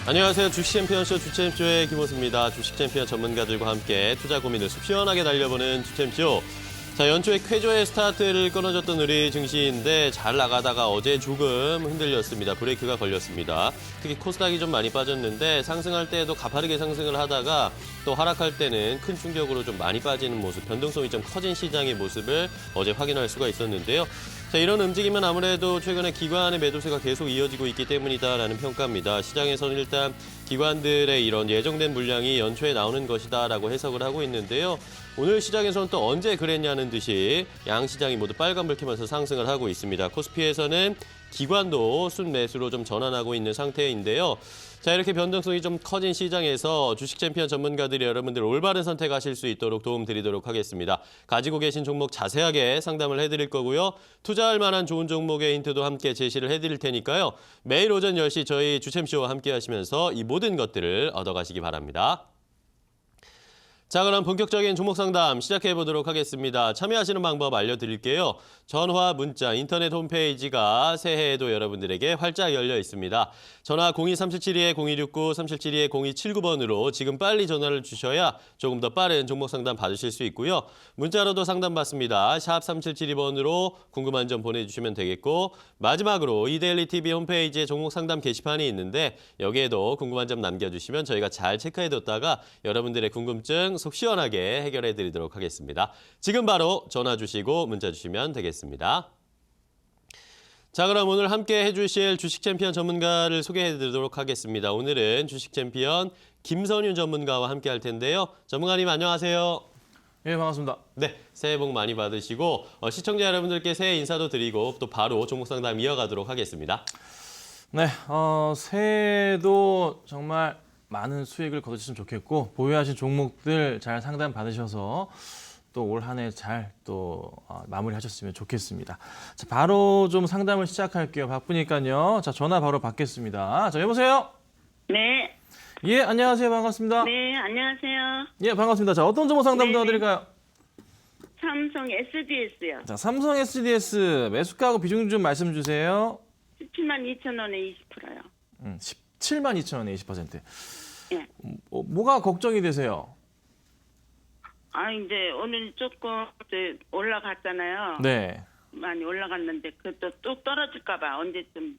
안녕하세요. 주식챔피언쇼 주챔쇼의 김호수입니다. 주식챔피언 전문가들과 함께 투자 고민을 속 시원하게 달려보는 주챔쇼. 자, 연초에 쾌조의 스타트를 끊어줬던 우리 증시인데 잘 나가다가 어제 조금 흔들렸습니다. 브레이크가 걸렸습니다. 특히 코스닥이 좀 많이 빠졌는데 상승할 때에도 가파르게 상승을 하다가 또 하락할 때는 큰 충격으로 좀 많이 빠지는 모습, 변동성이 좀 커진 시장의 모습을 어제 확인할 수가 있었는데요. 자, 이런 움직임은 아무래도 최근에 기관의 매도세가 계속 이어지고 있기 때문이다라는 평가입니다. 시장에서는 일단 기관들의 이런 예정된 물량이 연초에 나오는 것이다라고 해석을 하고 있는데요. 오늘 시장에서는 또 언제 그랬냐는 듯이 양 시장이 모두 빨간불 켜면서 상승을 하고 있습니다. 코스피에서는 기관도 순매수로 좀 전환하고 있는 상태인데요. 자, 이렇게 변동성이 좀 커진 시장에서 주식 챔피언 전문가들이 여러분들 올바른 선택하실 수 있도록 도움드리도록 하겠습니다. 가지고 계신 종목 자세하게 상담을 해드릴 거고요. 투자할 만한 좋은 종목의 힌트도 함께 제시를 해드릴 테니까요. 매일 오전 10시 저희 주챔쇼와 함께 하시면서 이 모든 것들을 얻어가시기 바랍니다. 자, 그럼 본격적인 종목 상담 시작해 보도록 하겠습니다. 참여하시는 방법 알려드릴게요. 전화, 문자, 인터넷 홈페이지가 새해에도 여러분들에게 활짝 열려 있습니다. 전화 02377-0269, 377-0279번으로 지금 빨리 전화를 주셔야 조금 더 빠른 종목 상담 받으실 수 있고요. 문자로도 상담 받습니다. 샵 3772번으로 궁금한 점 보내주시면 되겠고, 마지막으로 이데일리 TV 홈페이지에 종목 상담 게시판이 있는데 여기에도 궁금한 점 남겨주시면 저희가 잘 체크해뒀다가 여러분들의 궁금증 속 시원하게 해결해 드리도록 하겠습니다. 지금 바로 전화 주시고 문자 주시면 되겠습니다. 자, 그럼 오늘 함께 해주실 주식 챔피언 전문가를 소개해 드리도록 하겠습니다. 오늘은 주식 챔피언 김선윤 전문가와 함께 할 텐데요. 전문가님 안녕하세요. 예, 반갑습니다. 네, 새해 복 많이 받으시고 시청자 여러분들께 새해 인사도 드리고 또 바로 종목 상담 이어가도록 하겠습니다. 네, 새해도 정말 많은 수익을 거두셨으면 좋겠고 보유하신 종목들 잘 상담 받으셔서 또 올 한 해 잘 또 마무리하셨으면 좋겠습니다. 자, 바로 좀 상담을 시작할게요. 바쁘니까요. 자, 전화 바로 받겠습니다. 자, 여보세요? 네. 예, 안녕하세요. 반갑습니다. 네, 안녕하세요. 예, 반갑습니다. 자, 어떤 종목 상담 네, 도와드릴까요? 삼성 SDS요. 자, 삼성 SDS 매수가하고 비중 좀 말씀 주세요. 17만 2천 원에 20%요. 17만 2천 원에 20%. 예. 뭐가 걱정이 되세요? 이제 오늘 조금 이제 올라갔잖아요. 네. 많이 올라갔는데 그것도 또 떨어질까 봐 언제쯤.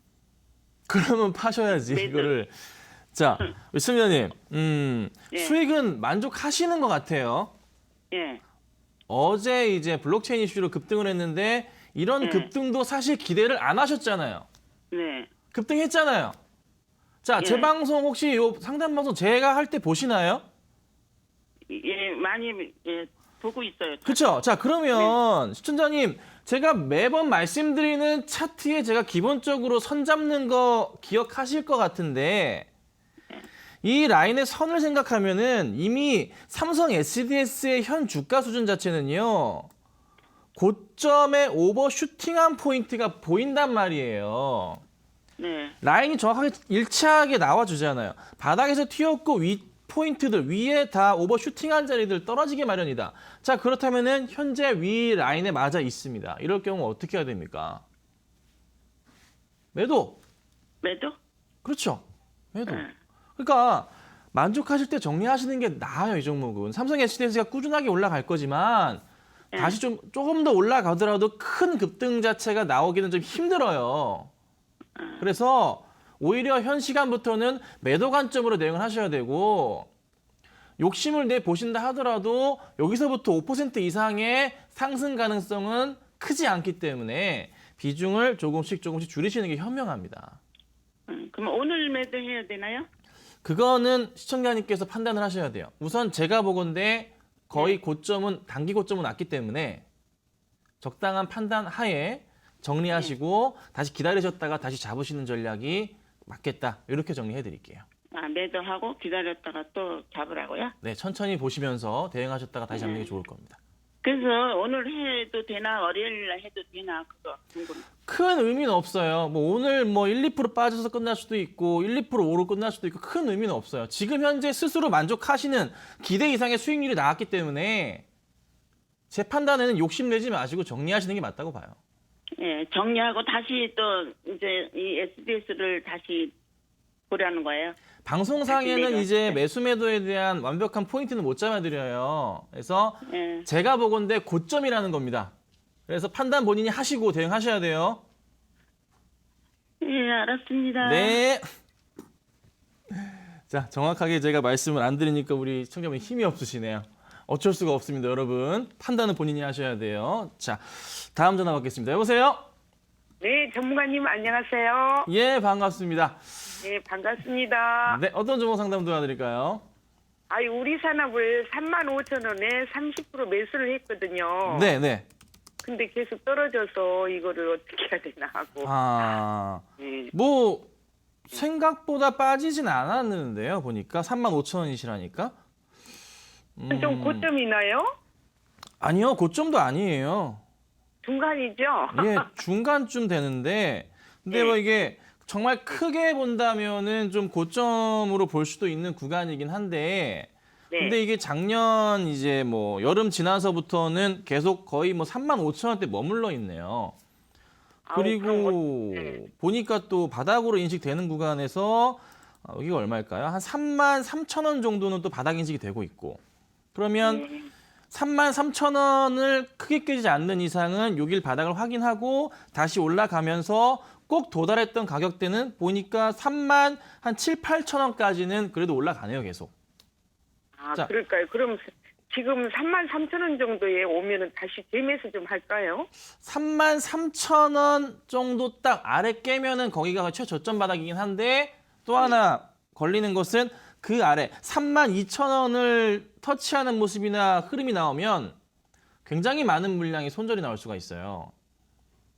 그러면 파셔야지 네, 이거를. 자, 승자님, 예. 수익은 만족하시는 것 같아요. 예. 어제 이제 블록체인 이슈로 급등을 했는데 이런 네. 급등도 사실 기대를 안 하셨잖아요. 네. 급등했잖아요. 자, 제 예. 방송 혹시 요 상담 방송 제가 할 때 보시나요? 예, 많이 보고 있어요. 그렇죠. 자, 그러면 시청자님, 제가 매번 말씀드리는 차트에 제가 기본적으로 선 잡는 거 기억하실 것 같은데 이 라인의 선을 생각하면은 이미 삼성 SDS의 현 주가 수준 자체는요. 고점에 오버슈팅한 포인트가 보인단 말이에요. 네. 라인이 정확하게 일치하게 나와주잖아요. 바닥에서 튀었고 위 포인트들 위에 다 오버슈팅한 자리들 떨어지게 마련이다. 자, 그렇다면은 현재 위 라인에 맞아 있습니다. 이럴 경우 어떻게 해야 됩니까? 매도. 매도? 그렇죠. 매도. 네. 그러니까 만족하실 때 정리하시는 게 나아요, 이 종목은. 삼성 SDS가 꾸준하게 올라갈 거지만 다시 조금 더 올라가더라도 큰 급등 자체가 나오기는 좀 힘들어요. 그래서 오히려 현 시간부터는 매도 관점으로 대응을 하셔야 되고 욕심을 내 보신다 하더라도 여기서부터 5% 이상의 상승 가능성은 크지 않기 때문에 비중을 조금씩 줄이시는 게 현명합니다. 그럼 오늘 매도해야 되나요? 그거는 시청자님께서 판단을 하셔야 돼요. 우선 제가 보건대 거의 고점은 단기 고점은 왔기 때문에 적당한 판단 하에 정리하시고 다시 기다리셨다가 다시 잡으시는 전략이 맞겠다. 이렇게 정리해 드릴게요. 매도하고 기다렸다가 또 잡으라고요? 네, 천천히 보시면서 대응하셨다가 다시 잡는 게 좋을 겁니다. 그래서 오늘 해도 되나 월요일 날 해도 되나 그거 궁금해. 큰 의미는 없어요. 뭐 오늘 뭐 1, 2% 빠져서 끝날 수도 있고 1, 2% 오르고 끝날 수도 있고 큰 의미는 없어요. 지금 현재 스스로 만족하시는 기대 이상의 수익률이 나왔기 때문에 제 판단에는 욕심내지 마시고 정리하시는 게 맞다고 봐요. 예, 정리하고 다시 또 이제 이 SDS를 다시 보라는 거예요? 방송상에는 내가- 이제 매수 매도에 대한 완벽한 포인트는 못 잡아드려요. 그래서 예. 제가 보건대 고점이라는 겁니다. 그래서 판단 본인이 하시고 대응하셔야 돼요. 예, 알았습니다. 네. 자, 정확하게 제가 말씀을 안 드리니까 우리 시청자분이 힘이 없으시네요. 어쩔 수가 없습니다, 여러분. 판단은 본인이 하셔야 돼요. 자, 다음 전화 받겠습니다. 여보세요? 네, 전문가님 안녕하세요. 예, 반갑습니다. 네, 반갑습니다. 네, 어떤 종목 상담 도와드릴까요? 아이, 우리 산업을 35,000원에 30% 매수를 했거든요. 네, 네. 근데 계속 떨어져서 이거를 어떻게 해야 되나 하고. 아, 네. 뭐 생각보다 빠지진 않았는데요. 보니까 35,000원이시라니까. 좀 고점이나요? 아니요, 고점도 아니에요. 중간이죠? 예, 중간쯤 되는데, 근데 네. 뭐 이게 정말 크게 본다면은 좀 고점으로 볼 수도 있는 구간이긴 한데, 네. 근데 이게 작년 이제 뭐 여름 지나서부터는 계속 거의 뭐 35,000원대 머물러 있네요. 아우, 그럼 그리고 네. 보니까 또 바닥으로 인식되는 구간에서 여기가 얼마일까요? 한 33,000원 정도는 또 바닥 인식이 되고 있고, 그러면 33,000원을 크게 깨지지 않는 이상은 여길 바닥을 확인하고 다시 올라가면서 꼭 도달했던 가격대는 보니까 3만 한 7, 8,000원까지는 그래도 올라가네요, 계속. 아, 자. 그럴까요? 그럼 지금 33,000원 정도에 오면은 다시 재매수 좀 할까요? 33,000원 정도 딱 아래 깨면은 거기가 최저점 바닥이긴 한데 또 하나 걸리는 것은 그 아래 32,000원을 터치하는 모습이나 흐름이 나오면 굉장히 많은 물량이 손절이 나올 수가 있어요.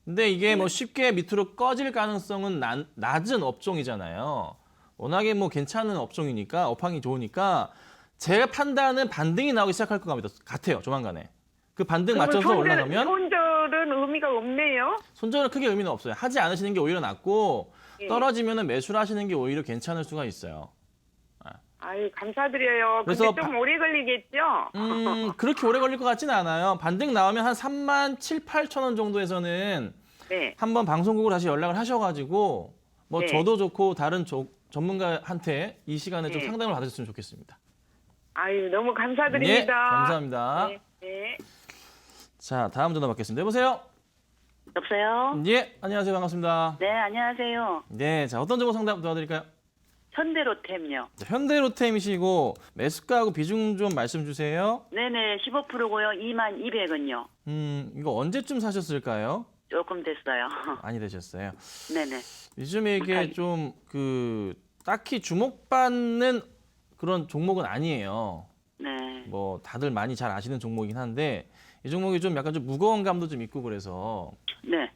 근데 이게 뭐 쉽게 밑으로 꺼질 가능성은 낮은 업종이잖아요. 워낙에 뭐 괜찮은 업종이니까 업황이 좋으니까 제 판단은 반등이 나오기 시작할 것 같아요. 조만간에. 그 반등 맞춰서 올라가면 손절은 의미가 없네요. 손절은 크게 의미는 없어요. 하지 않으시는 게 오히려 낫고 예. 떨어지면 매수를 하시는 게 오히려 괜찮을 수가 있어요. 아유, 감사드려요. 그래서 근데 좀 오래 걸리겠죠? 그렇게 오래 걸릴 것 같지는 않아요. 반등 나오면 한 3만 7, 8천 원 정도에서는 네. 한번 방송국으로 다시 연락을 하셔가지고 뭐 네. 저도 좋고 다른 전문가한테 이 시간에 좀 네. 상담을 받으셨으면 좋겠습니다. 아유, 너무 감사드립니다. 예, 감사합니다. 네, 네. 자, 다음 전화 받겠습니다. 여보세요? 여보세요? 예, 안녕하세요. 반갑습니다. 네, 안녕하세요. 네, 자, 어떤 정보 상담 도와드릴까요? 현대로템요. 자, 현대로템이시고 매수가하고 비중 좀 말씀 주세요. 네네, 15%고요. 22,200원요. 이거 언제쯤 사셨을까요? 조금 됐어요. 많이 되셨어요. 네네. 요즘에 이게 좀 딱히 주목받는 그런 종목은 아니에요. 네. 뭐 다들 많이 잘 아시는 종목이긴 한데 이 종목이 좀 약간 좀 무거운 감도 좀 있고 그래서 네.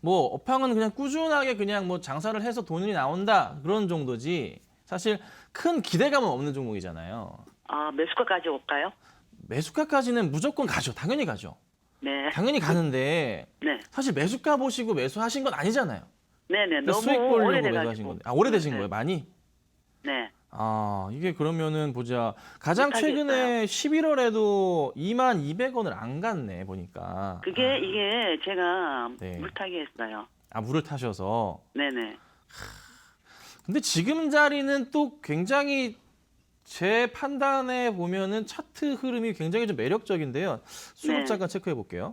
뭐 업황은 그냥 꾸준하게 그냥 뭐 장사를 해서 돈이 나온다 그런 정도지 사실 큰 기대감은 없는 종목이잖아요. 아, 매수가까지 올까요? 매수가까지는 무조건 가죠. 당연히 가죠. 네. 당연히 가는데 네. 사실 매수가 보시고 매수하신 건 아니잖아요. 네네. 그러니까 너무 수익 보려고 매수하신 오래돼가지고. 건데. 아, 오래되신 네. 거예요, 많이? 네. 아, 이게 그러면은 보자. 가장 못하겠어요. 최근에 11월에도 22,200원을 안 갔네, 보니까. 이게 제가 네. 물타기 했어요. 아, 물을 타셔서. 네네. 근데 지금 자리는 또 굉장히 제 판단에 보면은 차트 흐름이 굉장히 좀 매력적인데요. 수급 네. 잠깐 체크해 볼게요.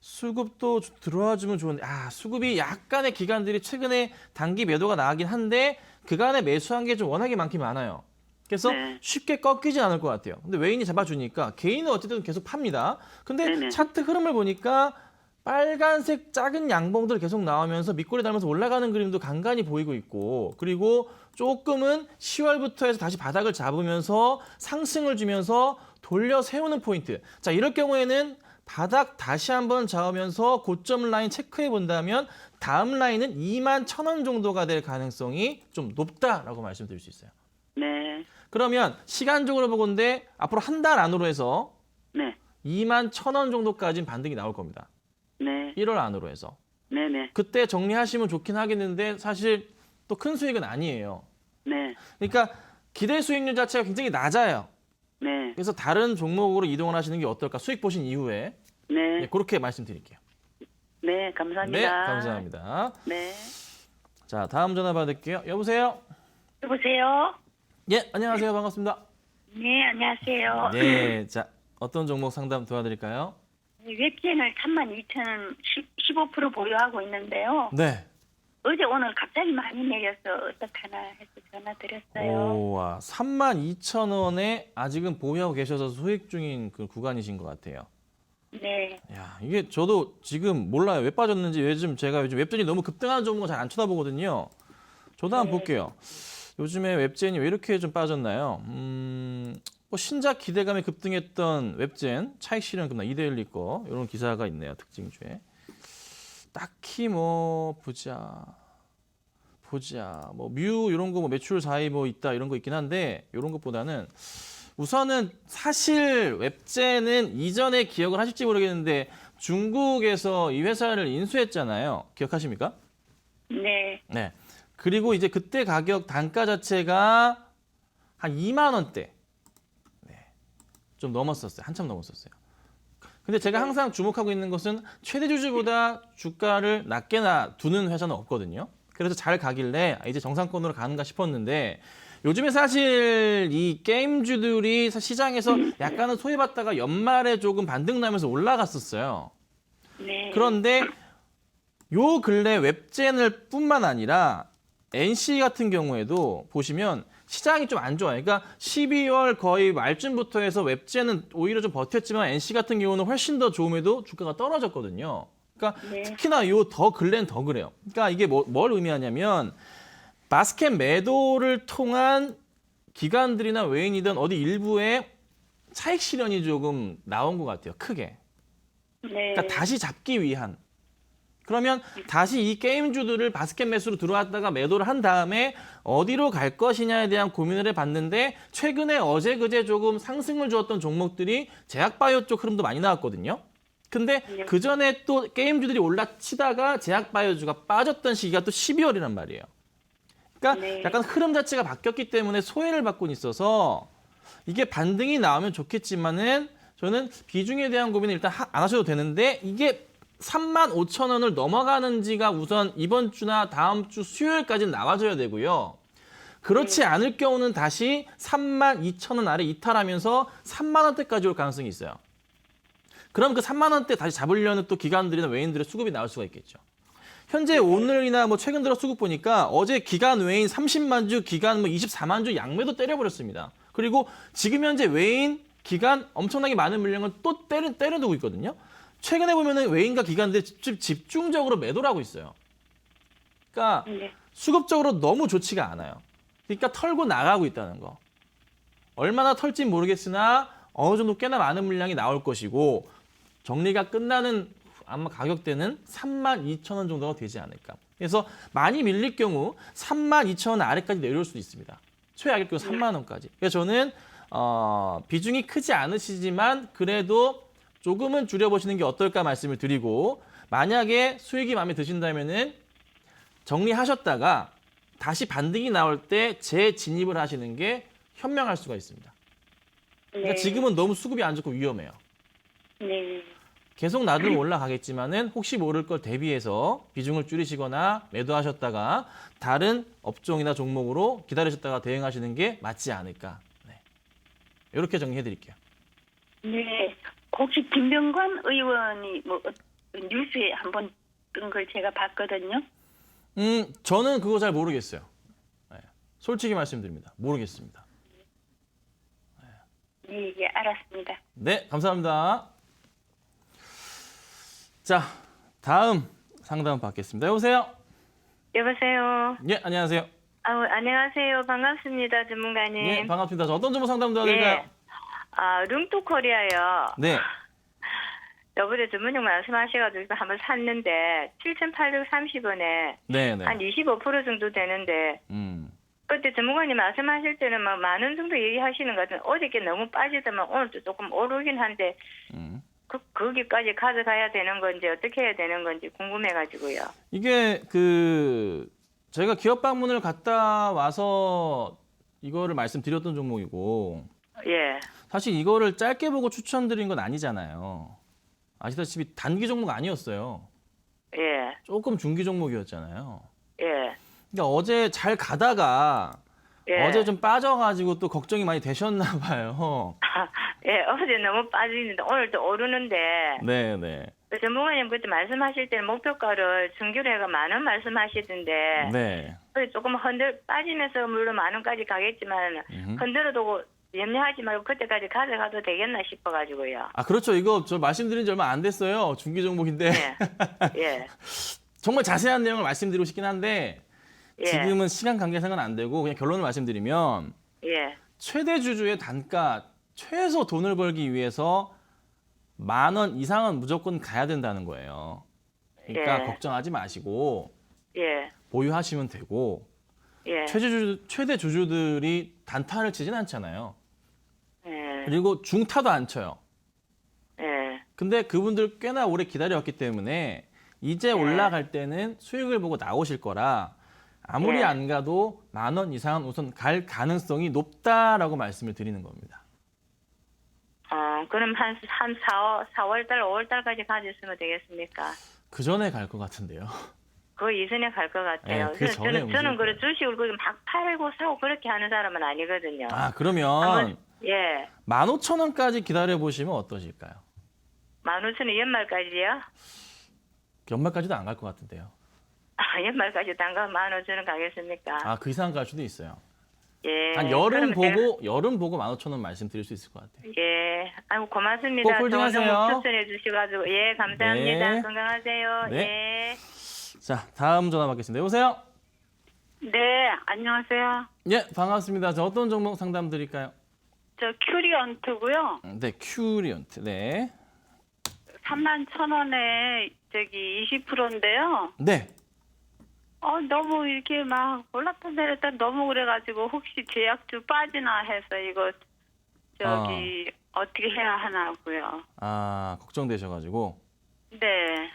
수급도 들어와 주면 좋은데 수급이 약간의 기관들이 최근에 단기 매도가 나가긴 한데 그간에 매수한 게 좀 워낙에 많긴 많아요. 그래서 네. 쉽게 꺾이진 않을 것 같아요. 근데 외인이 잡아주니까 개인은 어쨌든 계속 팝니다. 근데 네네. 차트 흐름을 보니까 빨간색 작은 양봉들 계속 나오면서 밑꼬리 달면서 올라가는 그림도 간간히 보이고 있고 그리고 조금은 10월부터 해서 다시 바닥을 잡으면서 상승을 주면서 돌려 세우는 포인트. 자, 이럴 경우에는 바닥 다시 한번 잡으면서 고점 라인 체크해 본다면 다음 라인은 21,000원 정도가 될 가능성이 좀 높다라고 말씀드릴 수 있어요. 네. 그러면 시간적으로 보건데 앞으로 한 달 안으로 해서 네. 21,000원 정도까지는 반등이 나올 겁니다. 네. 1월 안으로 해서. 네네. 그때 정리하시면 좋긴 하겠는데 사실 또 큰 수익은 아니에요. 네. 그러니까 기대 수익률 자체가 굉장히 낮아요. 네. 그래서 다른 종목으로 이동을 하시는 게 어떨까? 수익 보신 이후에 네. 그렇게 말씀드릴게요. 네. 감사합니다. 네, 감사합니다. 네. 자, 다음 전화 받을게요. 여보세요? 여보세요? 예, 안녕하세요. 반갑습니다. 네, 안녕하세요. 네, 자, 어떤 종목 상담 도와드릴까요? 웹진을 32,000원 15% 보유하고 있는데요. 네. 어제 오늘 갑자기 많이 내려서 어떡하나 해서 전화 드렸어요. 오와, 32,000원에 아직은 보유하고 계셔서 소액 중인 그 구간이신 것 같아요. 네. 야, 이게 저도 지금 몰라요. 왜 빠졌는지. 제가 요즘 웹진이 너무 급등하는 종목을 잘 안 쳐다보거든요. 저도 한번 볼게요. 요즘에 웹진이 왜 이렇게 좀 빠졌나요? 뭐 신작 기대감에 급등했던 웹진 차익 실현 급락 2대1 거 이런 기사가 있네요. 특징주에. 딱히 뭐 보자 뭐 뮤 이런 거 뭐 매출 4위 뭐 있다 이런 거 있긴 한데 이런 것보다는 우선은 사실 웹젠은 이전에 기억을 하실지 모르겠는데 중국에서 이 회사를 인수했잖아요. 기억하십니까? 네. 네. 그리고 이제 그때 가격 단가 자체가 한 2만 원대. 네. 좀 넘었었어요. 한참 넘었었어요. 근데 제가 항상 주목하고 있는 것은 최대 주주보다 주가를 낮게 두는 회사는 없거든요. 그래서 잘 가길래 이제 정상권으로 가는가 싶었는데 요즘에 사실 이 게임주들이 시장에서 약간은 소외받다가 연말에 조금 반등 나면서 올라갔었어요. 네. 그런데 요 근래 웹젠을 뿐만 아니라 NC 같은 경우에도 보시면 시장이 좀 안 좋아요. 그러니까 12월 거의 말쯤부터 해서 웹젠은 오히려 좀 버텼지만 NC 같은 경우는 훨씬 더 좋음에도 주가가 떨어졌거든요. 그러니까 네. 특히나 요 더 근래는 더 그래요. 그러니까 이게 뭘 의미하냐면 바스켓 매도를 통한 기관들이나 외인이든 어디 일부에 차익 실현이 조금 나온 것 같아요. 크게. 네. 그러니까 다시 잡기 위한. 그러면 다시 이 게임주들을 바스켓 매수로 들어왔다가 매도를 한 다음에 어디로 갈 것이냐에 대한 고민을 해봤는데 최근에 어제 그제 조금 상승을 주었던 종목들이 제약바이오 쪽 흐름도 많이 나왔거든요. 근데 그 전에 또 게임주들이 올라치다가 제약바이오주가 빠졌던 시기가 또 12월이란 말이에요. 그러니까 네. 약간 흐름 자체가 바뀌었기 때문에 소외를 받고 있어서 이게 반등이 나오면 좋겠지만은 저는 비중에 대한 고민을 일단 안 하셔도 되는데 이게 35,000원을 넘어가는지가 우선 이번 주나 다음 주 수요일까지는 나와줘야 되고요. 그렇지 않을 경우는 다시 32,000원 아래 이탈하면서 3만 원대까지 올 가능성이 있어요. 그럼 그 3만 원대 다시 잡으려는 또 기관들이나 외인들의 수급이 나올 수가 있겠죠. 현재 오늘이나 뭐 최근 들어 수급 보니까 어제 기관 외인 30만 주, 기관 뭐 24만 주 양매도 때려버렸습니다. 그리고 지금 현재 외인, 기관 엄청나게 많은 물량을 또 때려두고 있거든요. 최근에 보면은 외인과 기관들이 집중적으로 매도를 하고 있어요. 그러니까 네. 수급적으로 너무 좋지가 않아요. 그러니까 털고 나가고 있다는 거. 얼마나 털진 모르겠으나 어느 정도 꽤나 많은 물량이 나올 것이고 정리가 끝나는 아마 가격대는 32,000원 정도가 되지 않을까. 그래서 많이 밀릴 경우 32,000원 아래까지 내려올 수도 있습니다. 최악의 경우 3만 원까지. 그래서 저는 비중이 크지 않으시지만 그래도 조금은 줄여보시는 게 어떨까 말씀을 드리고 만약에 수익이 마음에 드신다면은 정리하셨다가 다시 반등이 나올 때 재진입을 하시는 게 현명할 수가 있습니다. 그러니까 네. 지금은 너무 수급이 안 좋고 위험해요. 네. 계속 놔두면 올라가겠지만은 혹시 모를 걸 대비해서 비중을 줄이시거나 매도하셨다가 다른 업종이나 종목으로 기다리셨다가 대응하시는 게 맞지 않을까. 네. 이렇게 정리해 드릴게요. 네. 혹시 김병관 의원이 뭐 뉴스에 한번 뜬 걸 제가 봤거든요. 저는 그거 잘 모르겠어요. 네. 솔직히 말씀드립니다. 모르겠습니다. 네, 예, 알았습니다. 네, 감사합니다. 자, 다음 상담 받겠습니다. 여보세요? 여보세요. 예, 안녕하세요. 안녕하세요. 반갑습니다, 전문가님. 예, 반갑습니다. 저 어떤 정보 상담 도와드릴까요? 룽토코리아요. 네. 저번에 전문용 말씀하셔가지고 한번 샀는데 7,830원에 네, 네. 한 25% 정도 되는데 그때 전문가님 말씀하실 때는 뭐 만 원 정도 얘기하시는 것 같은데 어저께 너무 빠지더만 오늘도 조금 오르긴 한데 거기까지 가져가야 되는 건지 어떻게 해야 되는 건지 궁금해가지고요. 이게 제가 기업 방문을 갔다 와서 이거를 말씀드렸던 종목이고 예. 사실 이거를 짧게 보고 추천드린 건 아니잖아요. 아시다시피 단기 종목 아니었어요. 예. 조금 중기 종목이었잖아요. 예. 그러니까 어제 잘 가다가 예. 어제 좀 빠져가지고 또 걱정이 많이 되셨나 봐요. 예, 어제 너무 빠지는데 오늘 또 오르는데 네네. 전문가님 그때 말씀하실 때는 목표가를 정규로 해가 10,000원 말씀하시던데 네. 그래서 조금 빠지면서 물론 10,000원까지 가겠지만 흔들어두고 염려하지 말고 그때까지 가져가도 되겠나 싶어가지고요. 아 그렇죠. 이거 저 말씀드린 지 얼마 안 됐어요. 중기 종목인데 예. 예. 정말 자세한 내용을 말씀드리고 싶긴 한데 예. 지금은 시간 관계상은 안 되고 그냥 결론을 말씀드리면 예. 최대 주주의 단가 최소 돈을 벌기 위해서 10,000원 이상은 무조건 가야 된다는 거예요. 그러니까 예. 걱정하지 마시고 예. 보유하시면 되고 예. 최대 주주들이 단타를 치진 않잖아요. 예. 그리고 중타도 안 쳐요. 예. 근데 그분들 꽤나 오래 기다렸기 때문에 이제 올라갈 때는 수익을 보고 나오실 거라 아무리 예. 안 가도 10,000원 이상은 우선 갈 가능성이 높다라고 말씀을 드리는 겁니다. 그럼 한 4월달, 5월달까지 가졌으면 되겠습니까? 그 전에 갈 것 같은데요. 그 이전에 갈 것 같아요. 네, 그 전에 저는 그래 주식을 그렇게 막 팔고 사고 그렇게 하는 사람은 아니거든요. 아 그러면 예. 15,000원까지 기다려 보시면 어떠실까요? 15,000원 연말까지요? 연말까지도 안 갈 것 같은데요. 연말까지 단가 15,000원 가겠습니까? 아 그 이상 갈 수도 있어요. 예. 한 여름 그러면 보고 15,000원 말씀드릴 수 있을 것 같아요. 예. 아이고 고맙습니다. 꼭 홀딩하세요. 추천해 주셔가지고 예 감사합니다. 네. 건강하세요. 네. 예. 자 다음 전화 받겠습니다. 여보세요. 네, 안녕하세요. 예 반갑습니다. 저 어떤 종목 상담 드릴까요? 저 큐리언트고요. 네 큐리언트. 네. 31,000원에 저기 20%인데요. 네. 너무 이렇게 막 올랐다 내렸다 너무 그래가지고 혹시 제약주 빠지나 해서 이거 저기 어떻게 해야 하나고요. 아 걱정되셔가지고 네.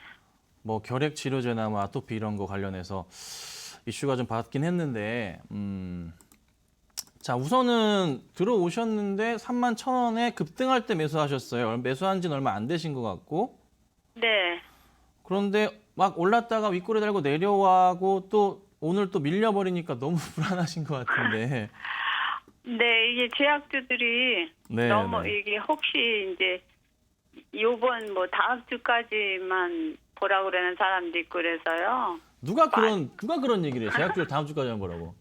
뭐 결핵 치료제나 뭐 아토피 이런 거 관련해서 이슈가 좀 받긴 했는데 자 우선은 들어오셨는데 31,000원에 급등할 때 매수하셨어요. 매수한 지는 얼마 안 되신 것 같고 네. 그런데 막 올랐다가 윗꼬리 달고 내려와고 또 오늘 또 밀려버리니까 너무 불안하신 것 같은데 네, 이게 제약주들이 네, 너무 네. 이게 혹시 이제 요번 뭐 다음 주까지만 보라고 그러는 사람도 있고 그래서요. 누가 그런 얘기를 해요? 제약주를 다음 주까지 한 거라고.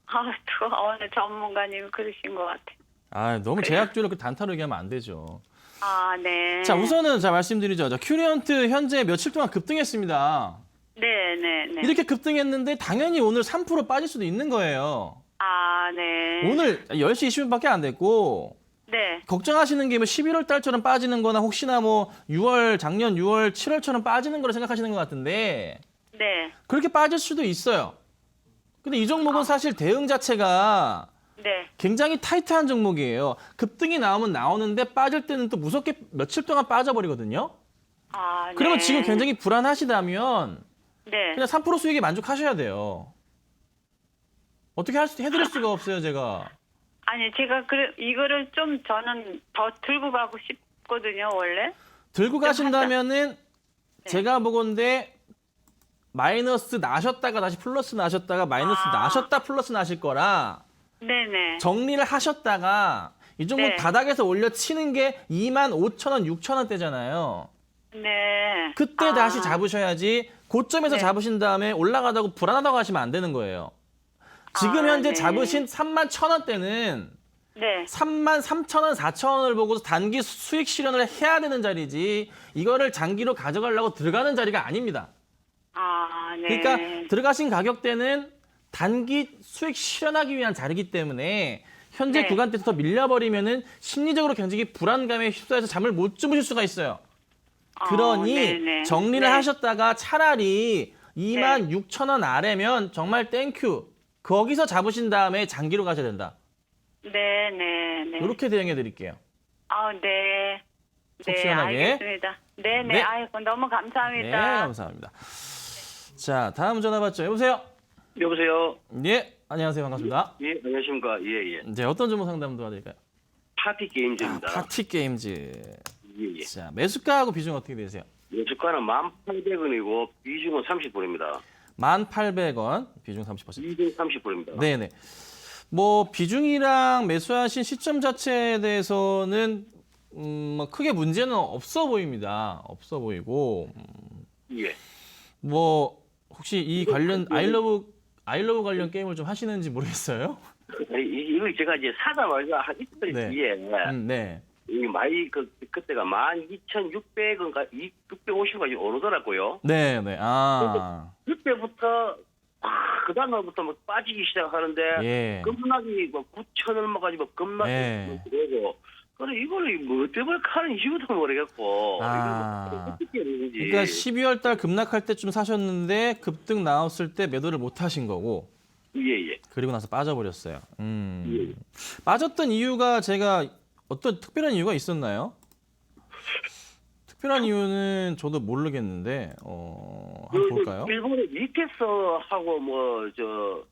또 어느 전문가님 그러신 것 같아요. 아 너무 제약주를 그 단타로 얘기하면 안 되죠. 네. 자 우선은 자 말씀드리죠. 자, 큐리언트 현재 며칠 동안 급등했습니다. 네. 이렇게 급등했는데 당연히 오늘 3% 빠질 수도 있는 거예요. 네. 오늘 10시 20분밖에 안 됐고 네. 걱정하시는 게 뭐 11월 달처럼 빠지는 거나 혹시나 뭐 작년 6월, 7월처럼 빠지는 거를 생각하시는 것 같은데 네. 그렇게 빠질 수도 있어요. 근데 이 종목은 사실 대응 자체가 네. 굉장히 타이트한 종목이에요. 급등이 나오면 나오는데 빠질 때는 또 무섭게 며칠 동안 빠져버리거든요. 네. 그러면 지금 굉장히 불안하시다면 네. 그냥 3% 수익에 만족하셔야 돼요. 어떻게 해드릴 수가 없어요, 제가. 아니 제가 이거를 좀 저는 더 들고 가고 싶거든요, 원래. 들고 가신다면은 제가 보건데 마이너스 나셨다가 다시 플러스 나셨다가 마이너스 나셨다 플러스 나실 거라 네네. 정리를 하셨다가 이 종목 네. 바닥에서 올려치는 게 25,000원, 6,000원대잖아요. 네. 그때 다시 잡으셔야지 고점에서 네. 잡으신 다음에 올라가다고 불안하다고 하시면 안 되는 거예요. 지금 현제 네. 잡으신 31,000원대는 네. 33,000원, 4,000원을 보고서 단기 수익 실현을 해야 되는 자리지 이거를 장기로 가져가려고 들어가는 자리가 아닙니다. 네. 그러니까 들어가신 가격대는 단기 수익 실현하기 위한 자리이기 때문에 현재 네. 구간대에서 더 밀려버리면은 심리적으로 굉장히 불안감에 휩싸여서 잠을 못 주무실 수가 있어요. 그러니 네네. 정리를 네. 하셨다가 차라리 26,000원 아래면 정말 땡큐. 거기서 잡으신 다음에 장기로 가셔야 된다. 네네. 이렇게 대응해 드릴게요. 네. 속 네, 시원하게. 알겠습니다. 네네. 네. 아이고 너무 네, 감사합니다. 감사합니다. 자, 다음 전화 받죠. 여보세요? 여보세요. 예, 안녕하세요. 반갑습니다. 예, 안녕하십니까. 예. 이제 어떤 종목 상담 도와드릴까요? 파티 게임즈입니다. 파티 게임즈. 예. 자, 매수가하고 비중 어떻게 되세요? 매수가는 1,800원이고 비중은 30%입니다. 1,800원, 비중 30%. 비중 30%입니다. 네네. 뭐 비중이랑 매수하신 시점 자체에 대해서는 뭐 크게 문제는 없어 보입니다. 없어 보이고 예. 뭐 혹시 이 관련 아이러브 관련 게임을 좀 하시는지 모르겠어요. 이거 제가 이제 사자마자 한 이틀 네. 뒤에 네. 이 마이 그때가 12,600원가 650원까지 오르더라고요. 네, 네. 아. 그때부터 그 다음부터 막 빠지기 시작하는데 예. 급락이 뭐 9천 얼마까지 뭐 급락이 예. 되고 그래 이거를 뭐 때문에 하는 이유도 모르겠고 아. 이거 어떻게 해야 되는지. 그러니까 12월 달 급락할 때쯤 사셨는데 급등 나왔을 때 매도를 못 하신 거고 예예. 그리고 나서 빠져버렸어요. 예. 빠졌던 이유가 제가 어떤 특별한 이유가 있었나요? 특별한 이유는 저도 모르겠는데 한번 볼까요? 일본의 리테스 하고 뭐 저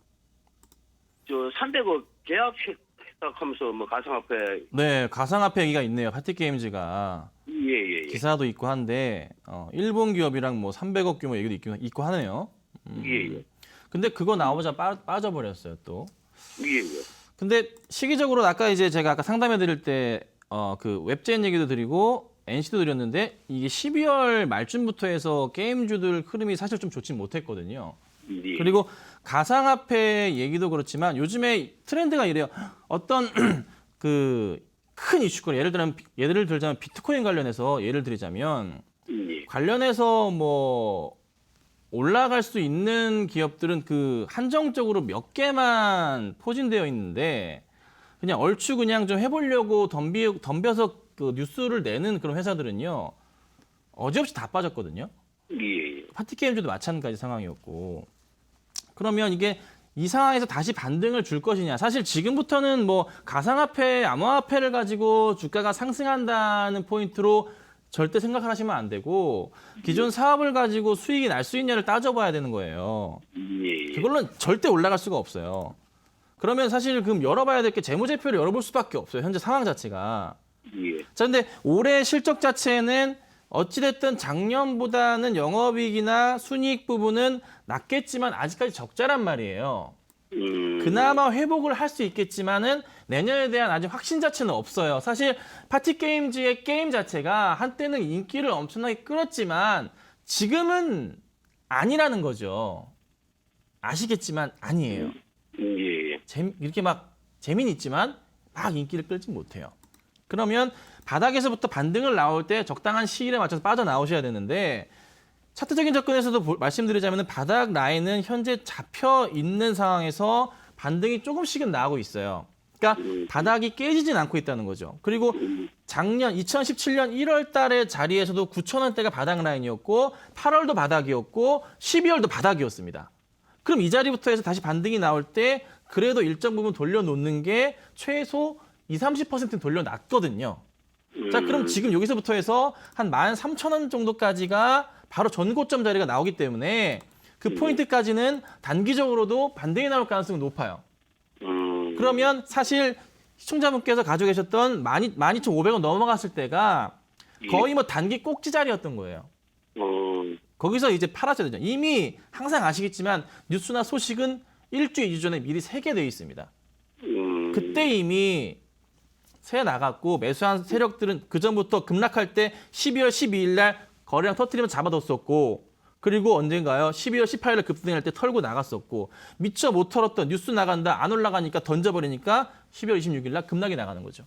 300억 계약하면서 뭐 가상화폐 네, 가상화폐 얘기가 있네요. 파티게임즈가 예예. 기사도 있고 한데 일본 기업이랑 뭐 300억 규모 얘기도 있고 하네요. 예예. 근데 그거 나오자 빠져버렸어요 또. 예예. 근데 시기적으로 아까 이제 제가 아까 상담해 드릴 때 그 웹젠 얘기도 드리고 NC도 드렸는데 이게 12월 말쯤부터 해서 게임주들 흐름이 사실 좀 좋진 못했거든요. 예. 그리고 가상화폐 얘기도 그렇지만 요즘에 트렌드가 이래요. 어떤 그 큰 이슈권 예를 들자면 비트코인 관련해서 예를 들자면 예. 관련해서 뭐 올라갈 수 있는 기업들은 그 한정적으로 몇 개만 포진되어 있는데 그냥 얼추 그냥 좀 해보려고 덤벼서 그 뉴스를 내는 그런 회사들은요 어지없이 다 빠졌거든요. 예. 파티게임즈도 마찬가지 상황이었고 그러면 이게 이 상황에서 다시 반등을 줄 것이냐 사실 지금부터는 뭐 가상화폐, 암호화폐를 가지고 주가가 상승한다는 포인트로 절대 생각하시면 안 되고 기존 사업을 가지고 수익이 날 수 있냐를 따져봐야 되는 거예요. 예. 그걸로는 절대 올라갈 수가 없어요. 그러면 사실 그럼 열어봐야 될 게 재무제표를 열어볼 수밖에 없어요. 현재 상황 자체가. 예. 자, 근데 올해 실적 자체는 어찌됐든 작년보다는 영업이익이나 순이익 부분은 낮겠지만 아직까지 적자란 말이에요. 그나마 회복을 할 수 있겠지만은 내년에 대한 아직 확신 자체는 없어요. 사실 파티게임즈의 게임 자체가 한때는 인기를 엄청나게 끌었지만 지금은 아니라는 거죠. 아시겠지만 아니에요. 예. 이렇게 막 재미는 있지만 막 인기를 끌지 못해요. 그러면 바닥에서부터 반등을 나올 때 적당한 시일에 맞춰서 빠져나오셔야 되는데 차트적인 접근에서도 말씀드리자면 바닥 라인은 현재 잡혀 있는 상황에서 반등이 조금씩은 나오고 있어요. 그러니까 바닥이 깨지진 않고 있다는 거죠. 그리고 작년 2017년 1월 달의 자리에서도 9,000원대가 바닥 라인이었고 8월도 바닥이었고 12월도 바닥이었습니다. 그럼 이 자리부터 해서 다시 반등이 나올 때 그래도 일정 부분 돌려놓는 게 최소 20-30% 돌려놨거든요. 자, 그럼 지금 여기서부터 해서 한 13,000원 정도까지가 바로 전고점 자리가 나오기 때문에 그 포인트까지는 단기적으로도 반등이 나올 가능성이 높아요. 그러면 사실 시청자분께서 가지고 계셨던 12,500원 넘어갔을 때가 거의 뭐 단기 꼭지 자리였던 거예요. 거기서 이제 팔았어야 되죠. 이미 항상 아시겠지만 뉴스나 소식은 일주일, 2주 전에 미리 세개되어 있습니다. 그때 이미 새 나갔고 매수한 세력들은 그전부터 급락할 때 12월 12일 날 거래량 터트리면 잡아뒀었고 그리고 언젠가요? 12월 18일 급등할 때 털고 나갔었고 미처 못 털었던 뉴스 나간다 안 올라가니까 던져버리니까 12월 26일 날 급락이 나가는 거죠.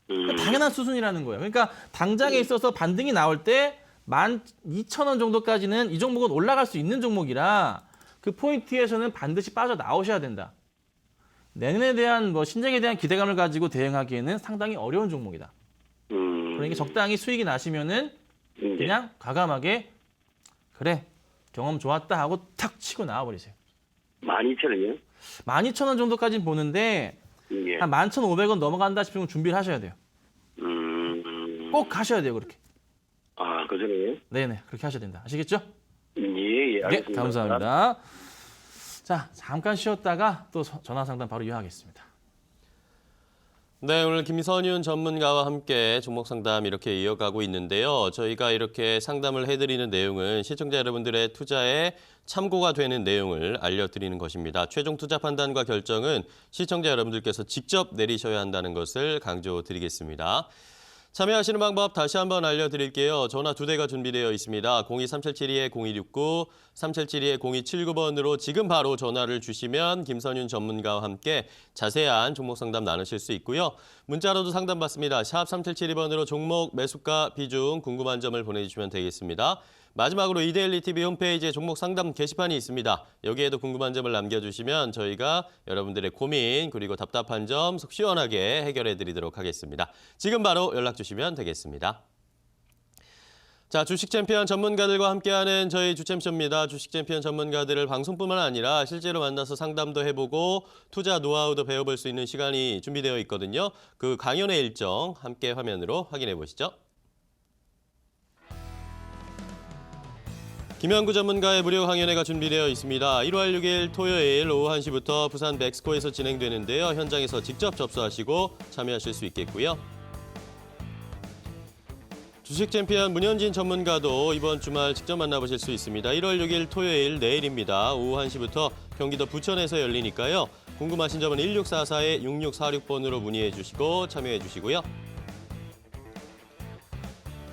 그러니까 당연한 수순이라는 거예요. 그러니까 당장에 있어서 반등이 나올 때 12,000원 정도까지는 이 종목은 올라갈 수 있는 종목이라 그 포인트에서는 반드시 빠져나오셔야 된다. 내년에 대한 뭐 신작에 대한 기대감을 가지고 대응하기에는 상당히 어려운 종목이다. 그러니까 적당히 수익이 나시면은 그냥 과감하게 그래 경험 좋았다 하고 탁 치고 나와버리세요. 12,000원이요? 12,000원 정도까지는 보는데 예. 한 11,500원 넘어간다 싶으면 준비를 하셔야 돼요. 꼭 하셔야 돼요 그렇게. 아, 그전에요? 네네 그렇게 하셔야 된다. 아시겠죠? 예, 네 알겠습니다. 감사합니다. 자 잠깐 쉬었다가 또 전화 상담 바로 이어가겠습니다. 네, 오늘 김선윤 전문가와 함께 종목 상담 이렇게 이어가고 있는데요. 저희가 이렇게 상담을 해드리는 내용은 시청자 여러분들의 투자에 참고가 되는 내용을 알려드리는 것입니다. 최종 투자 판단과 결정은 시청자 여러분들께서 직접 내리셔야 한다는 것을 강조드리겠습니다. 참여하시는 방법 다시 한번 알려드릴게요. 전화 2대가 준비되어 있습니다. 02372-0269, 3772-0279번으로 지금 바로 전화를 주시면 김선윤 전문가와 함께 자세한 종목 상담 나누실 수 있고요. 문자로도 상담받습니다. 샵 3772번으로 종목, 매수가, 비중, 궁금한 점을 보내주시면 되겠습니다. 마지막으로 이데일리TV 홈페이지에 종목 상담 게시판이 있습니다. 여기에도 궁금한 점을 남겨주시면 저희가 여러분들의 고민 그리고 답답한 점 속 시원하게 해결해드리도록 하겠습니다. 지금 바로 연락 주시면 되겠습니다. 자, 주식 챔피언 전문가들과 함께하는 저희 주챔쇼입니다. 주식 챔피언 전문가들을 방송뿐만 아니라 실제로 만나서 상담도 해보고 투자 노하우도 배워볼 수 있는 시간이 준비되어 있거든요. 그 강연의 일정 함께 화면으로 확인해 보시죠. 김현구 전문가의 무료 강연회가 준비되어 있습니다. 1월 6일 토요일 오후 1시부터 부산 맥스코에서 진행되는데요. 현장에서 직접 접수하시고 참여하실 수 있겠고요. 주식 챔피언 문현진 전문가도 이번 주말 직접 만나보실 수 있습니다. 1월 6일 토요일 내일입니다. 오후 1시부터 경기도 부천에서 열리니까요. 궁금하신 점은 1644-6646번으로 문의해 주시고 참여해 주시고요.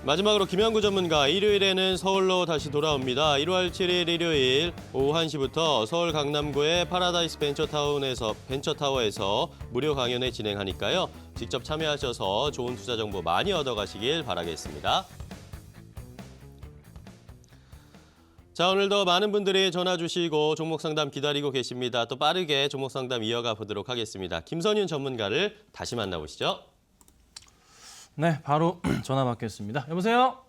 마지막으로 김현구 전문가 일요일에는 서울로 다시 돌아옵니다. 1월 7일 일요일 오후 1시부터 서울 강남구의 파라다이스 벤처타워에서 무료 강연회 진행하니까요. 직접 참여하셔서 좋은 투자 정보 많이 얻어가시길 바라겠습니다. 자, 오늘도 많은 분들이 전화 주시고 종목 상담 기다리고 계십니다. 또 빠르게 종목 상담 이어가 보도록 하겠습니다. 김선윤 전문가를 다시 만나보시죠. 네, 바로 전화 받겠습니다. 여보세요?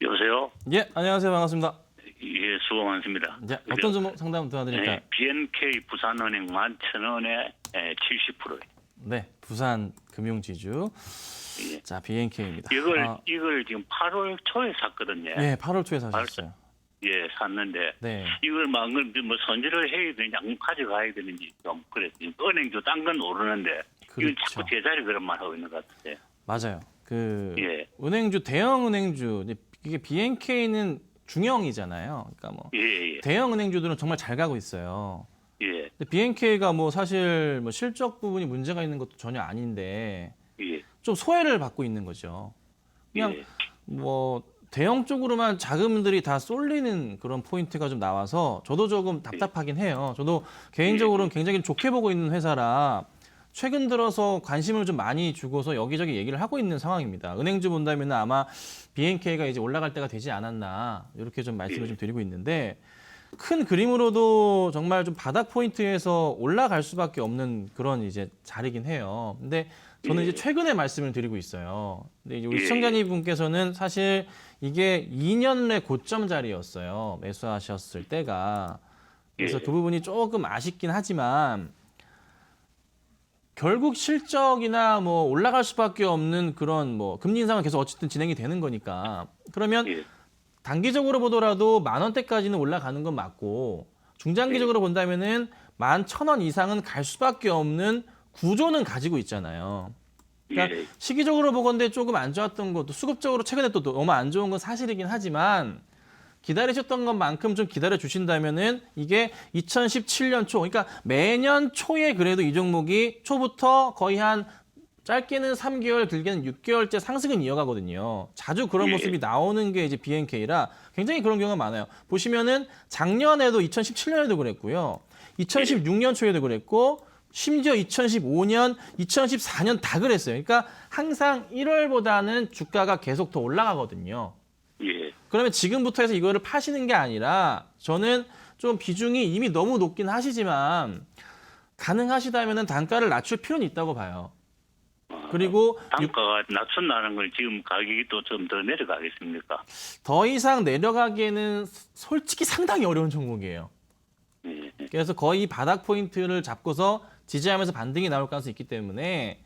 여보세요? 예, 안녕하세요. 반갑습니다. 예, 수고 많습니다. 네, 어떤 종목 상담 도와드릴까요? BNK 부산은행 11,000원에 70%. 네, 부산 금융지주. 예. 자, BNK입니다. 이걸 지금 8월 초에 샀거든요. 네, 8월 초에 사셨어요. 예, 샀는데 네. 이걸 막 뭐 선지를 해야 되는지 아니면 가져가야 되는지 좀 그랬어요. 은행도 딴 건 오르는데 이건 그렇죠. 자꾸 제자리 그런 말 하고 있는 것 같아요. 맞아요. 예. 은행주, 대형 은행주, 이게 BNK는 중형이잖아요. 그러니까 뭐 예. 대형 은행주들은 정말 잘 가고 있어요. 예. 근데 BNK가 뭐 사실 뭐 실적 부분이 문제가 있는 것도 전혀 아닌데 예. 좀 소외를 받고 있는 거죠. 그냥 예. 뭐 대형 쪽으로만 자금들이 다 쏠리는 그런 포인트가 좀 나와서 저도 조금 답답하긴 해요. 저도 개인적으로는 굉장히 좋게 보고 있는 회사라 최근 들어서 관심을 좀 많이 주고서 여기저기 얘기를 하고 있는 상황입니다. 은행주 본다면 아마 BNK가 이제 올라갈 때가 되지 않았나 이렇게 좀 말씀을 좀 드리고 있는데 큰 그림으로도 정말 좀 바닥 포인트에서 올라갈 수밖에 없는 그런 이제 자리긴 해요. 근데 저는 이제 최근에 말씀을 드리고 있어요. 근데 이제 우리 시청자님분께서는 사실 이게 2년 내 고점 자리였어요. 매수하셨을 때가. 그래서 그 부분이 조금 아쉽긴 하지만 결국 실적이나 뭐 올라갈 수밖에 없는 그런 뭐 금리 인상은 계속 어쨌든 진행이 되는 거니까 그러면 단기적으로 보더라도 10,000원대까지는 올라가는 건 맞고 중장기적으로 본다면은 11,000원 이상은 갈 수밖에 없는 구조는 가지고 있잖아요. 그러니까 시기적으로 보건대 조금 안 좋았던 것도 수급적으로 최근에 또 너무 안 좋은 건 사실이긴 하지만 기다리셨던 것만큼 좀 기다려 주신다면은 이게 2017년 초, 그러니까 매년 초에 그래도 이 종목이 초부터 거의 한 짧게는 3개월, 길게는 6개월째 상승은 이어가거든요. 자주 그런 모습이 나오는 게 이제 BNK라 굉장히 그런 경우가 많아요. 보시면은 작년에도 2017년에도 그랬고요. 2016년 초에도 그랬고 심지어 2015년, 2014년 다 그랬어요. 그러니까 항상 1월보다는 주가가 계속 더 올라가거든요. 그러면 지금부터 해서 이거를 파시는 게 아니라 저는 좀 비중이 이미 너무 높긴 하시지만 가능하시다면 단가를 낮출 필요는 있다고 봐요. 그리고 단가가 낮춘다는 걸 지금 가격이 또 좀 더 내려가겠습니까? 더 이상 내려가기에는 솔직히 상당히 어려운 종목이에요. 그래서 거의 바닥 포인트를 잡고서 지지하면서 반등이 나올 가능성이 있기 때문에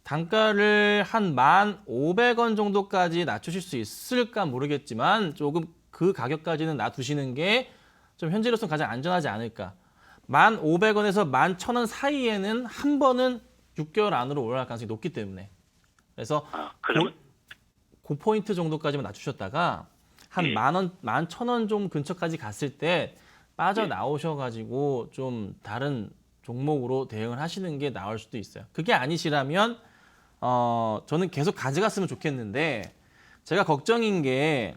단가를 한 1,500원 정도까지 낮추실 수 있을까 모르겠지만 조금 그 가격까지는 놔두시는 게 좀 현재로서는 가장 안전하지 않을까. 1,500원에서 11,000원 사이에는 한 번은 6개월 안으로 올라갈 가능성이 높기 때문에. 그래서 그러면 그 포인트 정도까지만 낮추셨다가 한 예. 10,000원, 11,000원 좀 근처까지 갔을 때 빠져나오셔가지고 좀 다른 종목으로 대응을 하시는 게 나을 수도 있어요. 그게 아니시라면 저는 계속 가져갔으면 좋겠는데 제가 걱정인 게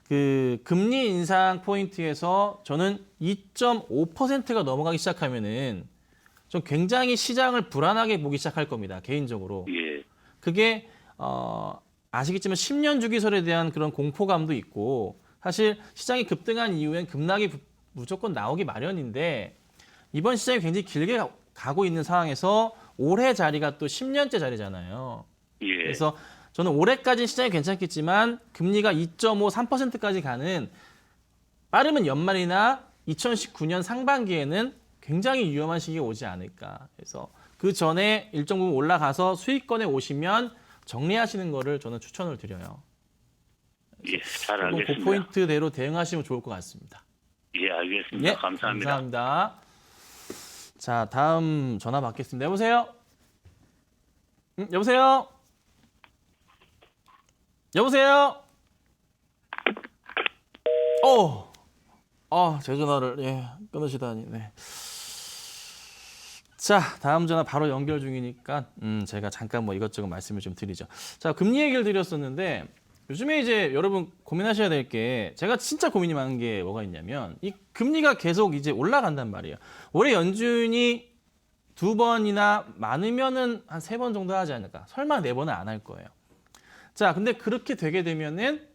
그 금리 인상 포인트에서 저는 2.5%가 넘어가기 시작하면은 좀 굉장히 시장을 불안하게 보기 시작할 겁니다. 개인적으로. 예. 그게 아시겠지만 10년 주기설에 대한 그런 공포감도 있고 사실 시장이 급등한 이후엔 급락이 무조건 나오기 마련인데 이번 시장이 굉장히 길게 가고 있는 상황에서 올해 자리가 또 10년째 자리잖아요. 예. 그래서 저는 올해까지는 시장이 괜찮겠지만 금리가 2.5, 3%까지 가는 빠르면 연말이나 2019년 상반기에는 굉장히 위험한 시기가 오지 않을까. 그래서 그 전에 일정 부분 올라가서 수익권에 오시면 정리하시는 거를 저는 추천을 드려요. 예, 잘 조금 그 알겠습니다. 포인트대로 대응하시면 좋을 것 같습니다. 예, 알겠습니다. 감사합니다. 감사합니다. 자, 다음 전화 받겠습니다. 여보세요? 여보세요? 여보세요? 제 전화를 끊으시다니. 네. 자, 다음 전화 바로 연결 중이니까 제가 잠깐 뭐 이것저것 말씀을 좀 드리죠. 자, 금리 얘기를 드렸었는데 요즘에 이제 여러분 고민하셔야 될 게 제가 진짜 고민이 많은 게 뭐가 있냐면 이 금리가 계속 이제 올라간단 말이에요. 올해 연준이 2번이나 많으면은 한 3번 정도 하지 않을까. 설마 4번은 안 할 거예요. 자, 근데 그렇게 되게 되면은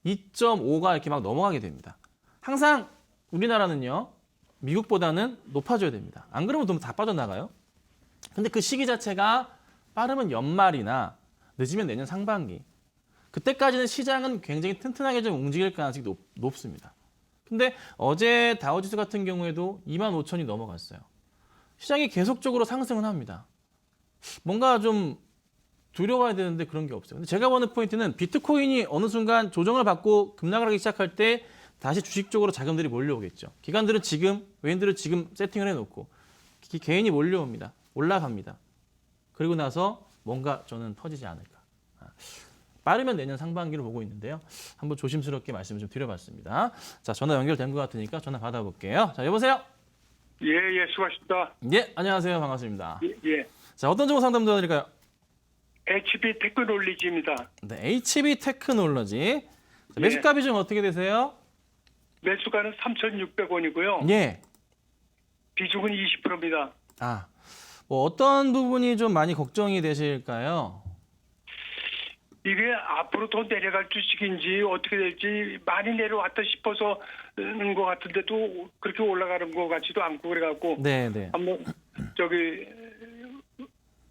2.5가 이렇게 막 넘어가게 됩니다. 항상 우리나라는요, 미국보다는 높아져야 됩니다. 안 그러면 돈 다 빠져나가요. 근데 그 시기 자체가 빠르면 연말이나 늦으면 내년 상반기. 그때까지는 시장은 굉장히 튼튼하게 좀 움직일 가능성이 높습니다. 근데 어제 다우지수 같은 경우에도 25,000이 넘어갔어요. 시장이 계속적으로 상승은 합니다. 뭔가 좀 두려워야 되는데 그런 게 없어요. 근데 제가 보는 포인트는 비트코인이 어느 순간 조정을 받고 급락을 하기 시작할 때 다시 주식 쪽으로 자금들이 몰려오겠죠. 기관들은 지금, 외인들은 지금 세팅을 해놓고 개인이 몰려옵니다. 올라갑니다. 그리고 나서 뭔가 저는 터지지 않을까. 빠르면 내년 상반기를 보고 있는데요. 한번 조심스럽게 말씀을 좀 드려봤습니다. 자, 전화 연결된 것 같으니까 전화 받아볼게요. 자, 여보세요? 예, 수고하십니다. 예, 안녕하세요. 반갑습니다. 예. 자, 어떤 정보 상담 도와드릴까요? HB 테크놀리지입니다. 네, HB 테크놀로지. 자, 매수값이 좀 어떻게 되세요? 매수가는 3,600원이고요. 예. 비중은 20%입니다. 뭐 어떤 부분이 좀 많이 걱정이 되실까요? 이게 앞으로 더 내려갈 주식인지 어떻게 될지 많이 내려왔다 싶어서는 것 같은데도 그렇게 올라가는 것 같지도 않고 그래갖고 네. 한번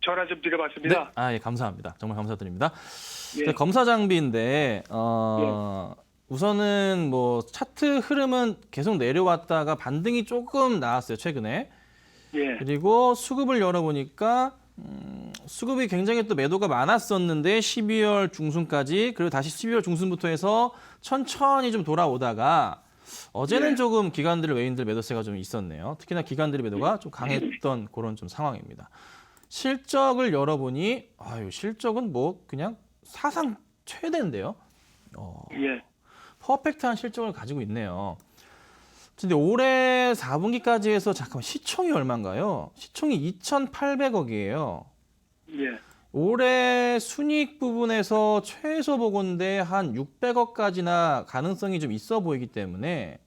전화 좀 드려봤습니다. 네. 예, 감사합니다. 정말 감사드립니다. 예. 네, 검사 장비인데 우선은 뭐 차트 흐름은 계속 내려왔다가 반등이 조금 나왔어요, 최근에. 예. 그리고 수급을 열어보니까 수급이 굉장히 또 매도가 많았었는데 12월 중순까지, 그리고 다시 12월 중순부터 해서 천천히 좀 돌아오다가 어제는 조금 기관들, 외인들 매도세가 좀 있었네요. 특히나 기관들의 매도가 좀 강했던 그런 좀 상황입니다. 실적을 열어보니 실적은 뭐 그냥 사상 최대인데요. 예. 퍼펙트한 실적을 가지고 있네요. 근데 올해 4분기까지 해서 잠깐만 시총이 얼마인가요? 시총이 2,800억이에요. 예. 올해 순이익 부분에서 최소 보건대 한 600억까지나 가능성이 좀 있어 보이기 때문에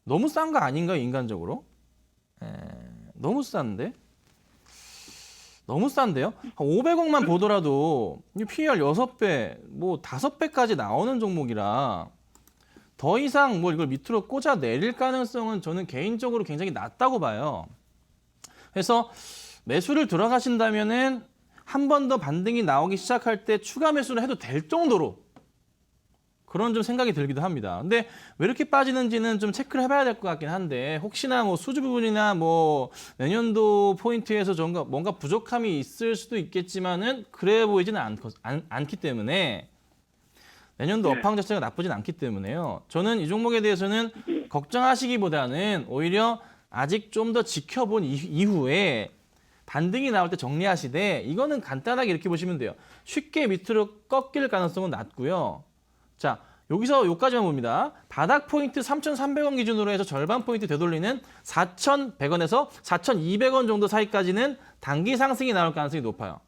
너무 싼 거 아닌가요, 인간적으로? 너무 싼데? 너무 싼데요? 한 500억만 보더라도 PER 6배, 뭐 5배까지 나오는 종목이라 더 이상 뭐 이걸 밑으로 꽂아 내릴 가능성은 저는 개인적으로 굉장히 낮다고 봐요. 그래서 매수를 들어가신다면은 한 번 더 반등이 나오기 시작할 때 추가 매수를 해도 될 정도로 그런 좀 생각이 들기도 합니다. 근데 왜 이렇게 빠지는지는 좀 체크를 해봐야 될 것 같긴 한데 혹시나 뭐 수주 부분이나 뭐 내년도 포인트에서 뭔가 부족함이 있을 수도 있겠지만은 그래 보이지는 않기 때문에 내년도 업황 자체가 나쁘진 않기 때문에요. 저는 이 종목에 대해서는 걱정하시기보다는 오히려 아직 좀 더 지켜본 이후에 반등이 나올 때 정리하시되 이거는 간단하게 이렇게 보시면 돼요. 쉽게 밑으로 꺾일 가능성은 낮고요. 자, 여기서 여기까지만 봅니다. 바닥 포인트 3,300원 기준으로 해서 절반 포인트 되돌리는 4,100원에서 4,200원 정도 사이까지는 단기 상승이 나올 가능성이 높아요.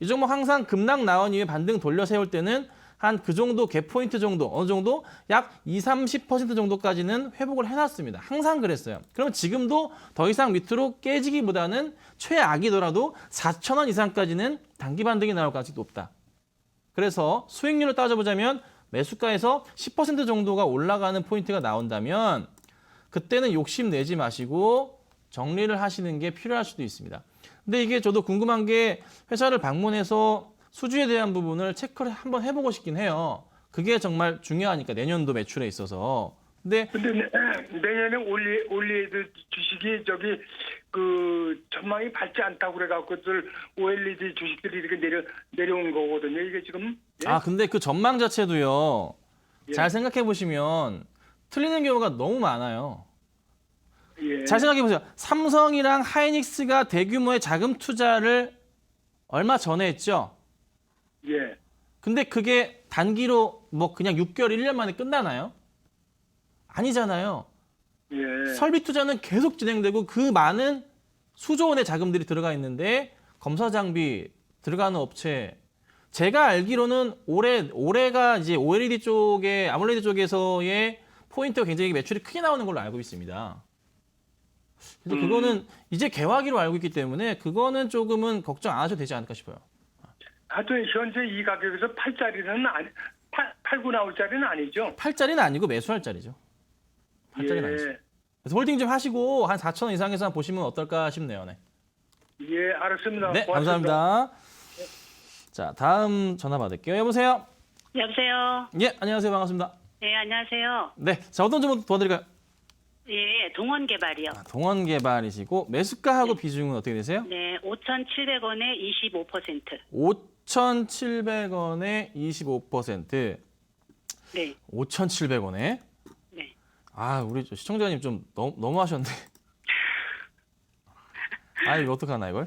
이 종목 항상 급락 나온 이후에 반등 돌려 세울 때는 한 그 정도 갭 포인트 정도, 어느 정도 약 20-30% 정도까지는 회복을 해놨습니다. 항상 그랬어요. 그럼 지금도 더 이상 밑으로 깨지기보다는 최악이더라도 4,000원 이상까지는 단기 반등이 나올 가능성이 높다. 그래서 수익률을 따져보자면 매수가에서 10% 정도가 올라가는 포인트가 나온다면 그때는 욕심내지 마시고 정리를 하시는 게 필요할 수도 있습니다. 근데 이게 저도 궁금한 게 회사를 방문해서 수주에 대한 부분을 체크를 한번 해보고 싶긴 해요. 그게 정말 중요하니까 내년도 매출에 있어서. 근데 내년에 올리에드 주식이 저기 그 전망이 밝지 않다고 그래갖고들 OLED 주식들이 이렇게 내려온 거거든요. 이게 지금. 예? 아 근데 그 전망 자체도요. 예. 잘 생각해 보시면 틀리는 경우가 너무 많아요. 예. 잘 생각해 보세요. 삼성이랑 하이닉스가 대규모의 자금 투자를 얼마 전에 했죠. 예. 근데 그게 단기로 뭐 그냥 6개월, 1년 만에 끝나나요? 아니잖아요. 예. 설비 투자는 계속 진행되고 그 많은 수조 원의 자금들이 들어가 있는데 검사 장비 들어가는 업체 제가 알기로는 올해가 이제 OLED 쪽에 아몰레드 쪽에서의 포인트가 굉장히 매출이 크게 나오는 걸로 알고 있습니다. 그래서 그거는 이제 개화기로 알고 있기 때문에 그거는 조금은 걱정 안 하셔도 되지 않을까 싶어요. 하여튼 현재 이 가격에서 팔고 나올 자리는 아니죠. 팔 자리는 아니고 매수할 자리죠. 팔 자리는 아니죠. 그래서 홀딩 좀 하시고 한 4,000원 이상에서 한번 보시면 어떨까 싶네요. 네, 예, 알았습니다. 네 고맙습니다. 감사합니다. 자, 다음 전화 받을게요. 여보세요? 여보세요. 예, 안녕하세요. 반갑습니다. 네, 안녕하세요. 네, 자, 어떤 점 도와드릴까요? 예, 동원 개발이요. 동원 개발이시고 매수가하고 비중은 어떻게 되세요? 네, 5,700원에 25%. 5,700원에 25%. 네, 5,700원에. 네. 아, 우리 시청자님 좀 너무 하셨네. 아, 이거 어떡하나 이걸?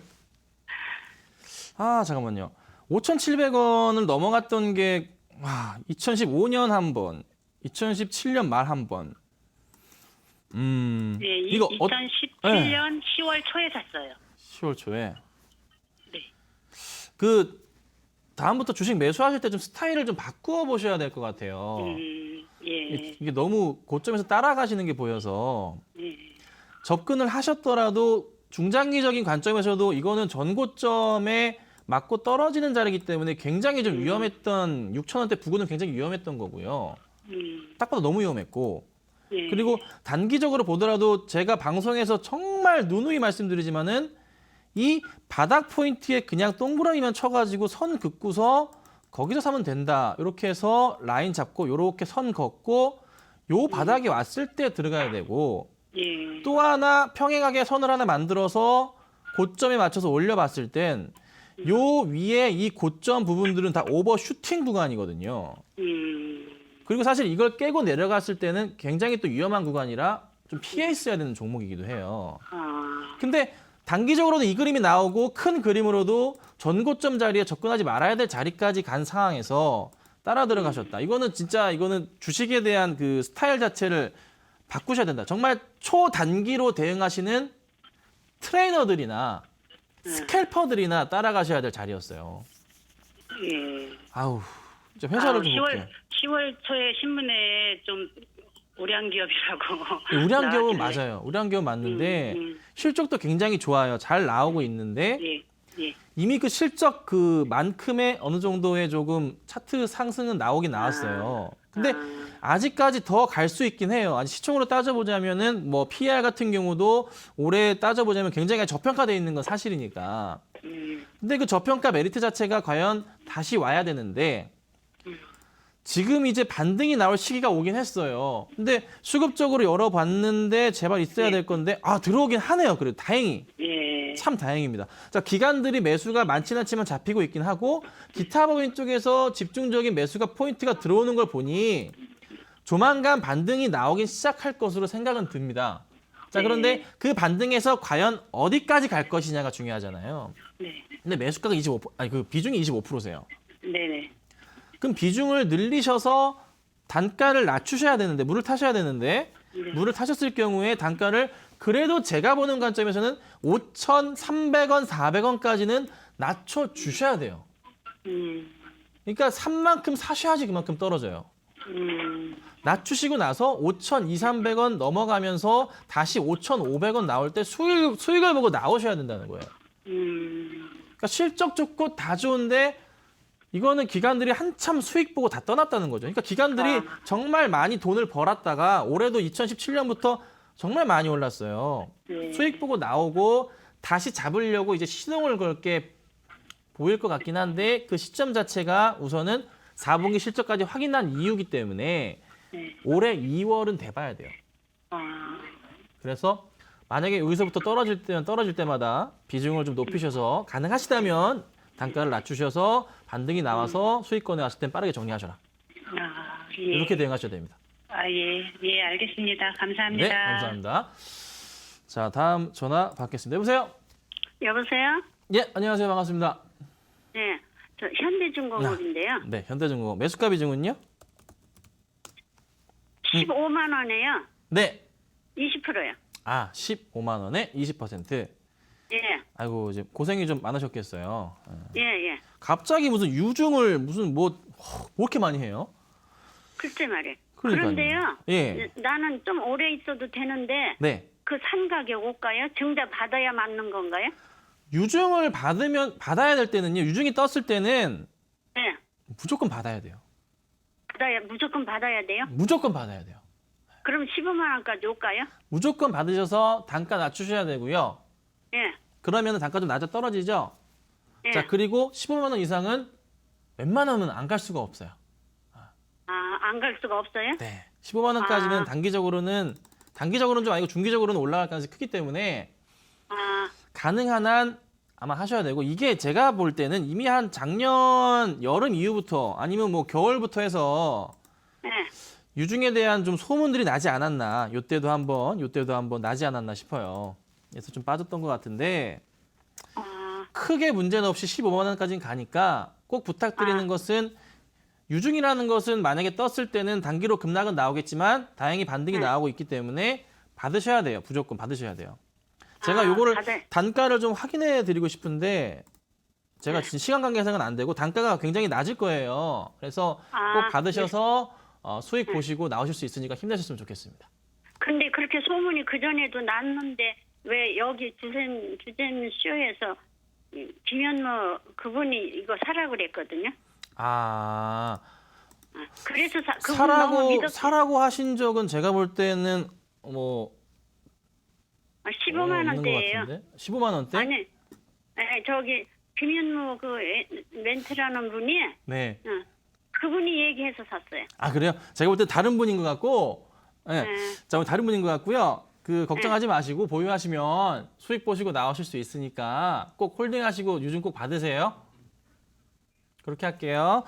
아, 잠깐만요. 5,700원을 넘어갔던 게 2015년 한 번, 2017년 말 한 번. 네, 이거 2017년 10월 초에 샀어요. 10월 초에. 네. 그 다음부터 주식 매수하실 때 좀 스타일을 좀 바꾸어 보셔야 될 것 같아요. 예, 이게 너무 고점에서 따라가시는 게 보여서 예. 접근을 하셨더라도 중장기적인 관점에서도 이거는 전고점에 맞고 떨어지는 자리이기 때문에 굉장히 좀 위험했던 6,000원대 부근은 굉장히 위험했던 거고요. 딱 봐도 너무 위험했고 예. 그리고 단기적으로 보더라도 제가 방송에서 정말 누누이 말씀드리지만은 이 바닥 포인트에 그냥 동그라미만 쳐가지고 선 긋고서 거기서 사면 된다. 이렇게 해서 라인 잡고 이렇게 선 긋고 요 바닥에 왔을 때 들어가야 되고 예. 또 하나 평행하게 선을 하나 만들어서 고점에 맞춰서 올려봤을 땐 요 위에 이 고점 부분들은 다 오버슈팅 구간이거든요. 그리고 사실 이걸 깨고 내려갔을 때는 굉장히 또 위험한 구간이라 좀 피해 있어야 되는 종목이기도 해요. 근데 단기적으로도 이 그림이 나오고 큰 그림으로도 전고점 자리에 접근하지 말아야 될 자리까지 간 상황에서 따라 들어가셨다. 이거는 진짜 이거는 주식에 대한 그 스타일 자체를 바꾸셔야 된다. 정말 초단기로 대응하시는 트레이너들이나 스캘퍼들이나 따라가셔야 될 자리였어요. 예. 아우, 진짜 회사를 좀 볼게요. 10월 초에 신문에 좀 우량기업이라고. 우량기업은 나왔길래. 맞아요. 우량기업 맞는데 실적도 굉장히 좋아요. 잘 나오고 있는데 예, 예. 이미 그 실적 그만큼의 어느 정도의 조금 차트 상승은 나오긴 나왔어요. 근데 아직까지 더 갈 수 있긴 해요. 아직 시총으로 따져보자면은 뭐 PER 같은 경우도 올해 따져보자면 굉장히 저평가되어 있는 건 사실이니까. 근데 그 저평가 메리트 자체가 과연 다시 와야 되는데 지금 이제 반등이 나올 시기가 오긴 했어요. 근데 수급적으로 열어봤는데 제발 있어야 될 건데 들어오긴 하네요. 그래도 다행히. 예. 참 다행입니다. 자, 기관들이 매수가 많지는 않지만 잡히고 있긴 하고 기타 법인 쪽에서 집중적인 매수가 포인트가 들어오는 걸 보니 조만간 반등이 나오긴 시작할 것으로 생각은 듭니다. 자, 그런데 그 반등에서 과연 어디까지 갈 것이냐가 중요하잖아요. 네. 근데 매수가가 25%, 아니 그 비중이 25%세요. 네네. 그럼 비중을 늘리셔서 단가를 낮추셔야 되는데, 물을 타셔야 되는데, 물을 타셨을 경우에 단가를 그래도 제가 보는 관점에서는 5,300원, 400원까지는 낮춰 주셔야 돼요. 그러니까 산 만큼 사셔야지 그만큼 떨어져요. 낮추시고 나서 5,200~300원 넘어가면서 다시 5,500원 나올 때 수익을 보고 나오셔야 된다는 거예요. 그러니까 실적 좋고 다 좋은데 이거는 기관들이 한참 수익 보고 다 떠났다는 거죠. 그러니까 기관들이 정말 많이 돈을 벌었다가 올해도 2017년부터 정말 많이 올랐어요. 수익 보고 나오고 다시 잡으려고 이제 시동을 걸 게 보일 것 같긴 한데 그 시점 자체가 우선은 4분기 실적까지 확인한 이유기 때문에 올해 2월은 돼봐야 돼요. 그래서 만약에 여기서부터 떨어질 때마다 비중을 좀 높이셔서 가능하시다면 단가를 낮추셔서 반등이 나와서 수익권에 왔을 땐 빠르게 정리하셔라. 예. 이렇게 대응하셔야 됩니다. 예, 알겠습니다. 감사합니다. 네, 감사합니다. 자, 다음 전화 받겠습니다. 여보세요? 여보세요? 예, 안녕하세요. 반갑습니다. 네, 저 현대중공업인데요. 네, 현대중공업. 매수가 비중은요? 15만 원에요. 네. 20%요. 아, 15만 원에 20%. 예, 아이고, 이제 고생이 좀 많으셨겠어요. 예. 갑자기 무슨 유중을 무슨 뭐 이렇게 많이 해요? 글쎄 말이에요. 그러니까요. 그런데요. 예. 나는 좀 오래 있어도 되는데 네. 그 산 가격 올까요? 증자 받아야 맞는 건가요? 유중을 받아야 될 때는요. 유중이 떴을 때는 네. 무조건 받아야 돼요. 무조건 받아야 돼요? 무조건 받아야 돼요. 그럼 15만 원까지 올까요? 무조건 받으셔서 단가 낮추셔야 되고요. 예. 그러면 단가 좀 낮아 떨어지죠. 예. 자, 그리고 15만 원 이상은 웬만하면 안 갈 수가 없어요. 안 갈 수가 없어요? 네. 15만 원까지는 아. 단기적으로는 좀 아니고 중기적으로는 올라갈 가능성이 크기 때문에 가능한 한 아마 하셔야 되고 이게 제가 볼 때는 이미 한 작년 여름 이후부터 아니면 뭐 겨울부터 해서 네. 유중에 대한 좀 소문들이 나지 않았나. 요때도 한번 나지 않았나 싶어요. 그래서 좀 빠졌던 것 같은데 크게 문제는 없이 15만 원까지는 가니까 꼭 부탁드리는 것은 유중이라는 것은 만약에 떴을 때는 단기로 급락은 나오겠지만 다행히 반등이 나오고 있기 때문에 받으셔야 돼요. 무조건 받으셔야 돼요. 제가 요거를 단가를 좀 확인해 드리고 싶은데 제가 지금 시간 관계상은 안 되고 단가가 굉장히 낮을 거예요. 그래서 꼭 받으셔서 수익 보시고 나오실 수 있으니까 힘내셨으면 좋겠습니다. 근데 그렇게 소문이 그전에도 났는데 왜 여기 주젠 쇼에서 김현모 그분이 이거 사라 그랬거든요. 그래서 그분 너무 믿었어요. 사라고 하신 적은 제가 볼 때는 뭐 15만 원대예요. 15만 원대? 아니, 저기 김현무 그 멘트라는 분이 네. 그분이 얘기해서 샀어요. 아, 그래요? 제가 볼 때 다른 분인 것 같고, 네. 자, 다른 분인 것 같고요. 그 걱정하지 마시고 보유하시면 수익 보시고 나오실 수 있으니까 꼭 홀딩하시고 유증 꼭 받으세요. 그렇게 할게요.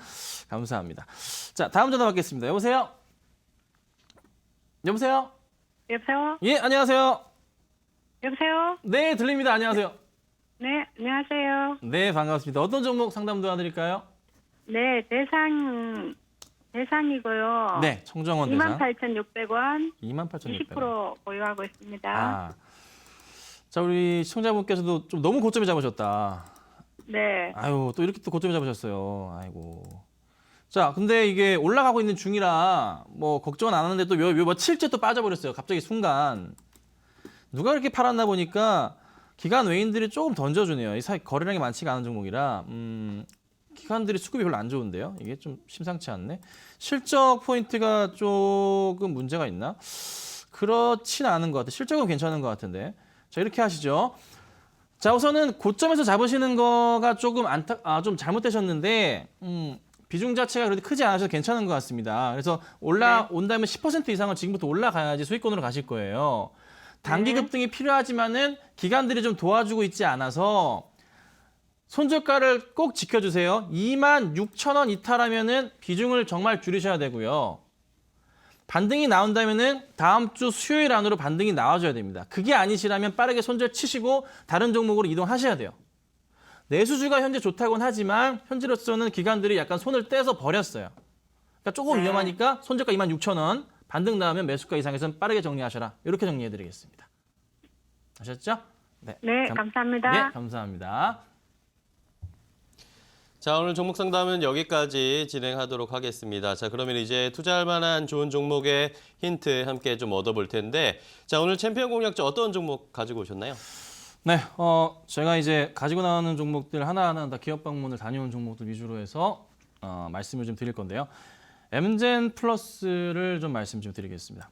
감사합니다. 자, 다음 전화 받겠습니다. 여보세요? 여보세요? 여보세요? 예, 안녕하세요. 여보세요? 네, 들립니다. 안녕하세요. 네, 안녕하세요. 네, 반갑습니다. 어떤 종목 상담 도와드릴까요? 네, 대상이고요. 네, 청정원 대상. 28,600원. 28,600원. 20% 보유하고 있습니다. 자, 우리 시청자분께서도 좀 너무 고점에 잡으셨다. 네. 아유, 또 이렇게 또 고점에 잡으셨어요. 아이고. 자, 근데 이게 올라가고 있는 중이라 뭐 걱정은 안 하는데 또 며칠째 또 빠져버렸어요. 갑자기 순간. 누가 그렇게 팔았나 보니까 기관 외인들이 조금 던져주네요. 이 거래량이 많지가 않은 종목이라 기관들이 수급이 별로 안 좋은데요. 이게 좀 심상치 않네. 실적 포인트가 조금 문제가 있나? 그렇진 않은 것 같아요. 실적은 괜찮은 것 같은데. 자, 이렇게 하시죠. 자, 우선은 고점에서 잡으시는 거가 조금 좀 잘못되셨는데 비중 자체가 그래도 크지 않아서 괜찮은 것 같습니다. 그래서 올라온다면 10% 이상은 지금부터 올라가야지 수익권으로 가실 거예요. 단기 급등이 필요하지만은 기관들이 좀 도와주고 있지 않아서 손절가를 꼭 지켜주세요. 26,000원 이탈하면은 비중을 정말 줄이셔야 되고요. 반등이 나온다면은 다음 주 수요일 안으로 반등이 나와줘야 됩니다. 그게 아니시라면 빠르게 손절 치시고 다른 종목으로 이동하셔야 돼요. 내수주가 현재 좋다고는 하지만 현재로서는 기관들이 약간 손을 떼서 버렸어요. 그러니까 조금 위험하니까 손절가 26,000원, 반등 나오면 매수가 이상에서는 빠르게 정리하셔라. 이렇게 정리해드리겠습니다. 아셨죠? 네, 감사합니다. 네, 감사합니다. 자, 오늘 종목 상담은 여기까지 진행하도록 하겠습니다. 자, 그러면 이제 투자할 만한 좋은 종목의 힌트 함께 좀 얻어볼 텐데, 자, 오늘 챔피언 공략주 어떤 종목 가지고 오셨나요? 네, 제가 이제 가지고 나오는 종목들 하나하나 다 기업 방문을 다녀온 종목들 위주로 해서 말씀을 좀 드릴 건데요. 엠젠 플러스를 좀 말씀 좀 드리겠습니다.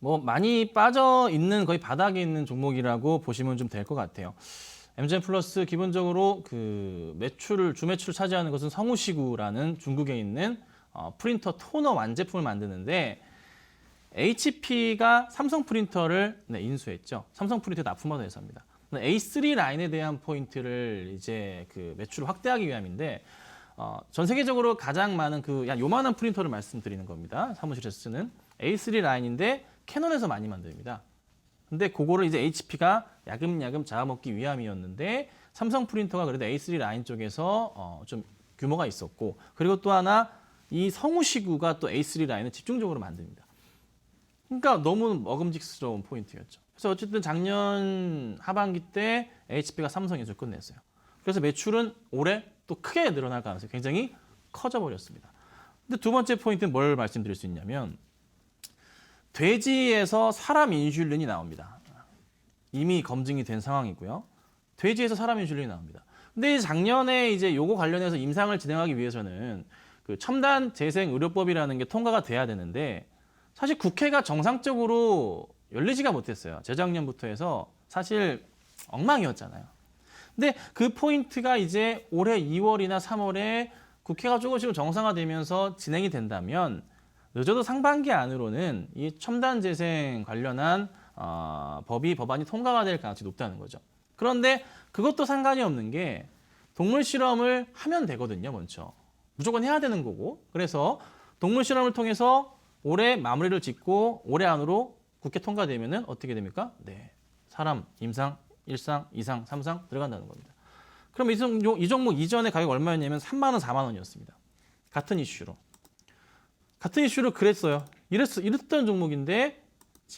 뭐 많이 빠져 있는 거의 바닥에 있는 종목이라고 보시면 좀 될 것 같아요. 엠젠 플러스 기본적으로 그 주 매출을 차지하는 것은 성우시구라는 중국에 있는 프린터 토너 완제품을 만드는데 HP가 삼성 프린터를 인수했죠. 삼성 프린터 납품하던 회사입니다. A3 라인에 대한 포인트를 이제 그 매출을 확대하기 위함인데 전 세계적으로 가장 많은 그 요만한 프린터를 말씀드리는 겁니다. 사무실에서 쓰는 A3 라인인데 캐논에서 많이 만듭니다. 근데 그거를 이제 HP가 야금야금 잡아먹기 위함이었는데 삼성 프린터가 그래도 A3 라인 쪽에서 좀 규모가 있었고 그리고 또 하나 이 성우시구가 또 A3 라인을 집중적으로 만듭니다. 그러니까 너무 먹음직스러운 포인트였죠. 그래서 어쨌든 작년 하반기 때 HP가 삼성 인수를 끝냈어요. 그래서 매출은 올해 또 크게 늘어날 가능성이 굉장히 커져버렸습니다. 근데 두 번째 포인트는 뭘 말씀드릴 수 있냐면 돼지에서 사람 인슐린이 나옵니다. 이미 검증이 된 상황이고요. 돼지에서 사람 인슐린이 나옵니다. 근데 작년에 이제 요거 관련해서 임상을 진행하기 위해서는 그 첨단 재생 의료법이라는 게 통과가 돼야 되는데 사실 국회가 정상적으로 열리지가 못했어요. 재작년부터 해서 사실 엉망이었잖아요. 근데 그 포인트가 이제 올해 2월이나 3월에 국회가 조금씩 정상화되면서 진행이 된다면 늦어도 상반기 안으로는 이 첨단 재생 관련한 법안이 통과가 될 가능성이 높다는 거죠. 그런데 그것도 상관이 없는 게 동물 실험을 하면 되거든요, 먼저. 무조건 해야 되는 거고. 그래서 동물 실험을 통해서 올해 마무리를 짓고 올해 안으로 국회 통과되면은 어떻게 됩니까? 네, 사람, 임상, 1상, 2상, 3상 들어간다는 겁니다. 그럼 이 종목 이전에 가격 얼마였냐면 3만 원, 4만 원이었습니다. 같은 이슈로 그랬어요. 이랬던 종목인데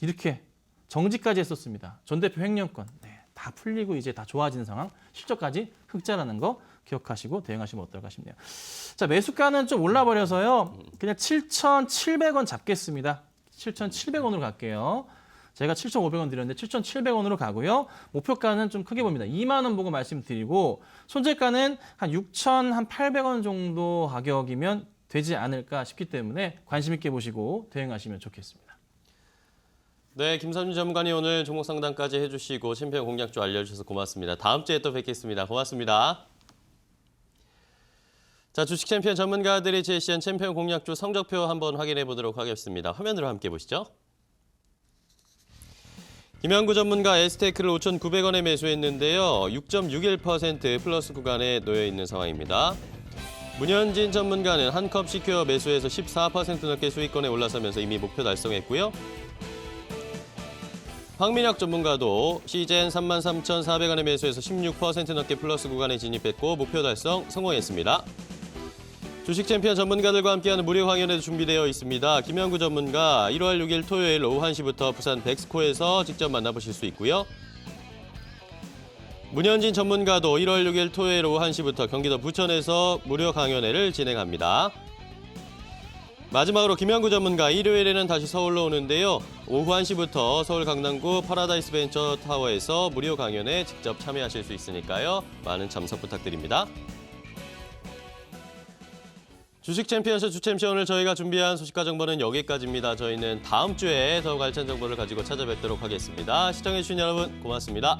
이렇게 정지까지 했었습니다. 전 대표 횡령권 다 풀리고 이제 다 좋아진 상황, 실적까지 흑자라는 거 기억하시고 대응하시면 어떨까 싶네요. 자, 매수가는 좀 올라버려서요. 그냥 7,700원 잡겠습니다. 7,700원으로 갈게요. 제가 7,500원 드렸는데 7,700원으로 가고요. 목표가는 좀 크게 봅니다. 2만 원 보고 말씀드리고 손절가는 한 6,800원 정도 가격이면 되지 않을까 싶기 때문에 관심 있게 보시고 대응하시면 좋겠습니다. 네, 김삼준 전문가님 오늘 종목 상담까지 해주시고 챔피언 공략주 알려주셔서 고맙습니다. 다음 주에 또 뵙겠습니다. 고맙습니다. 자, 주식 챔피언 전문가들이 제시한 챔피언 공략주 성적표 한번 확인해 보도록 하겠습니다. 화면으로 함께 보시죠. 김양구 전문가 에스테크를 5,900원에 매수했는데요. 6.61% 플러스 구간에 놓여 있는 상황입니다. 문현진 전문가는 한컵 시큐어 매수해서 14% 넘게 수익권에 올라서면서 이미 목표 달성했고요. 황민혁 전문가도 시젠 33,400원에 매수해서 16% 넘게 플러스 구간에 진입했고 목표 달성 성공했습니다. 주식 챔피언 전문가들과 함께하는 무료 강연에도 준비되어 있습니다. 김양구 전문가 1월 6일 토요일 오후 1시부터 부산 백스코에서 직접 만나보실 수 있고요. 문현진 전문가도 1월 6일 토요일 오후 1시부터 경기도 부천에서 무료 강연회를 진행합니다. 마지막으로 김양구 전문가 일요일에는 다시 서울로 오는데요. 오후 1시부터 서울 강남구 파라다이스 벤처 타워에서 무료 강연에 직접 참여하실 수 있으니까요. 많은 참석 부탁드립니다. 주식 챔피언쇼 주챔쇼 오늘 저희가 준비한 소식과 정보는 여기까지입니다. 저희는 다음 주에 더욱 알찬 정보를 가지고 찾아뵙도록 하겠습니다. 시청해주신 여러분 고맙습니다.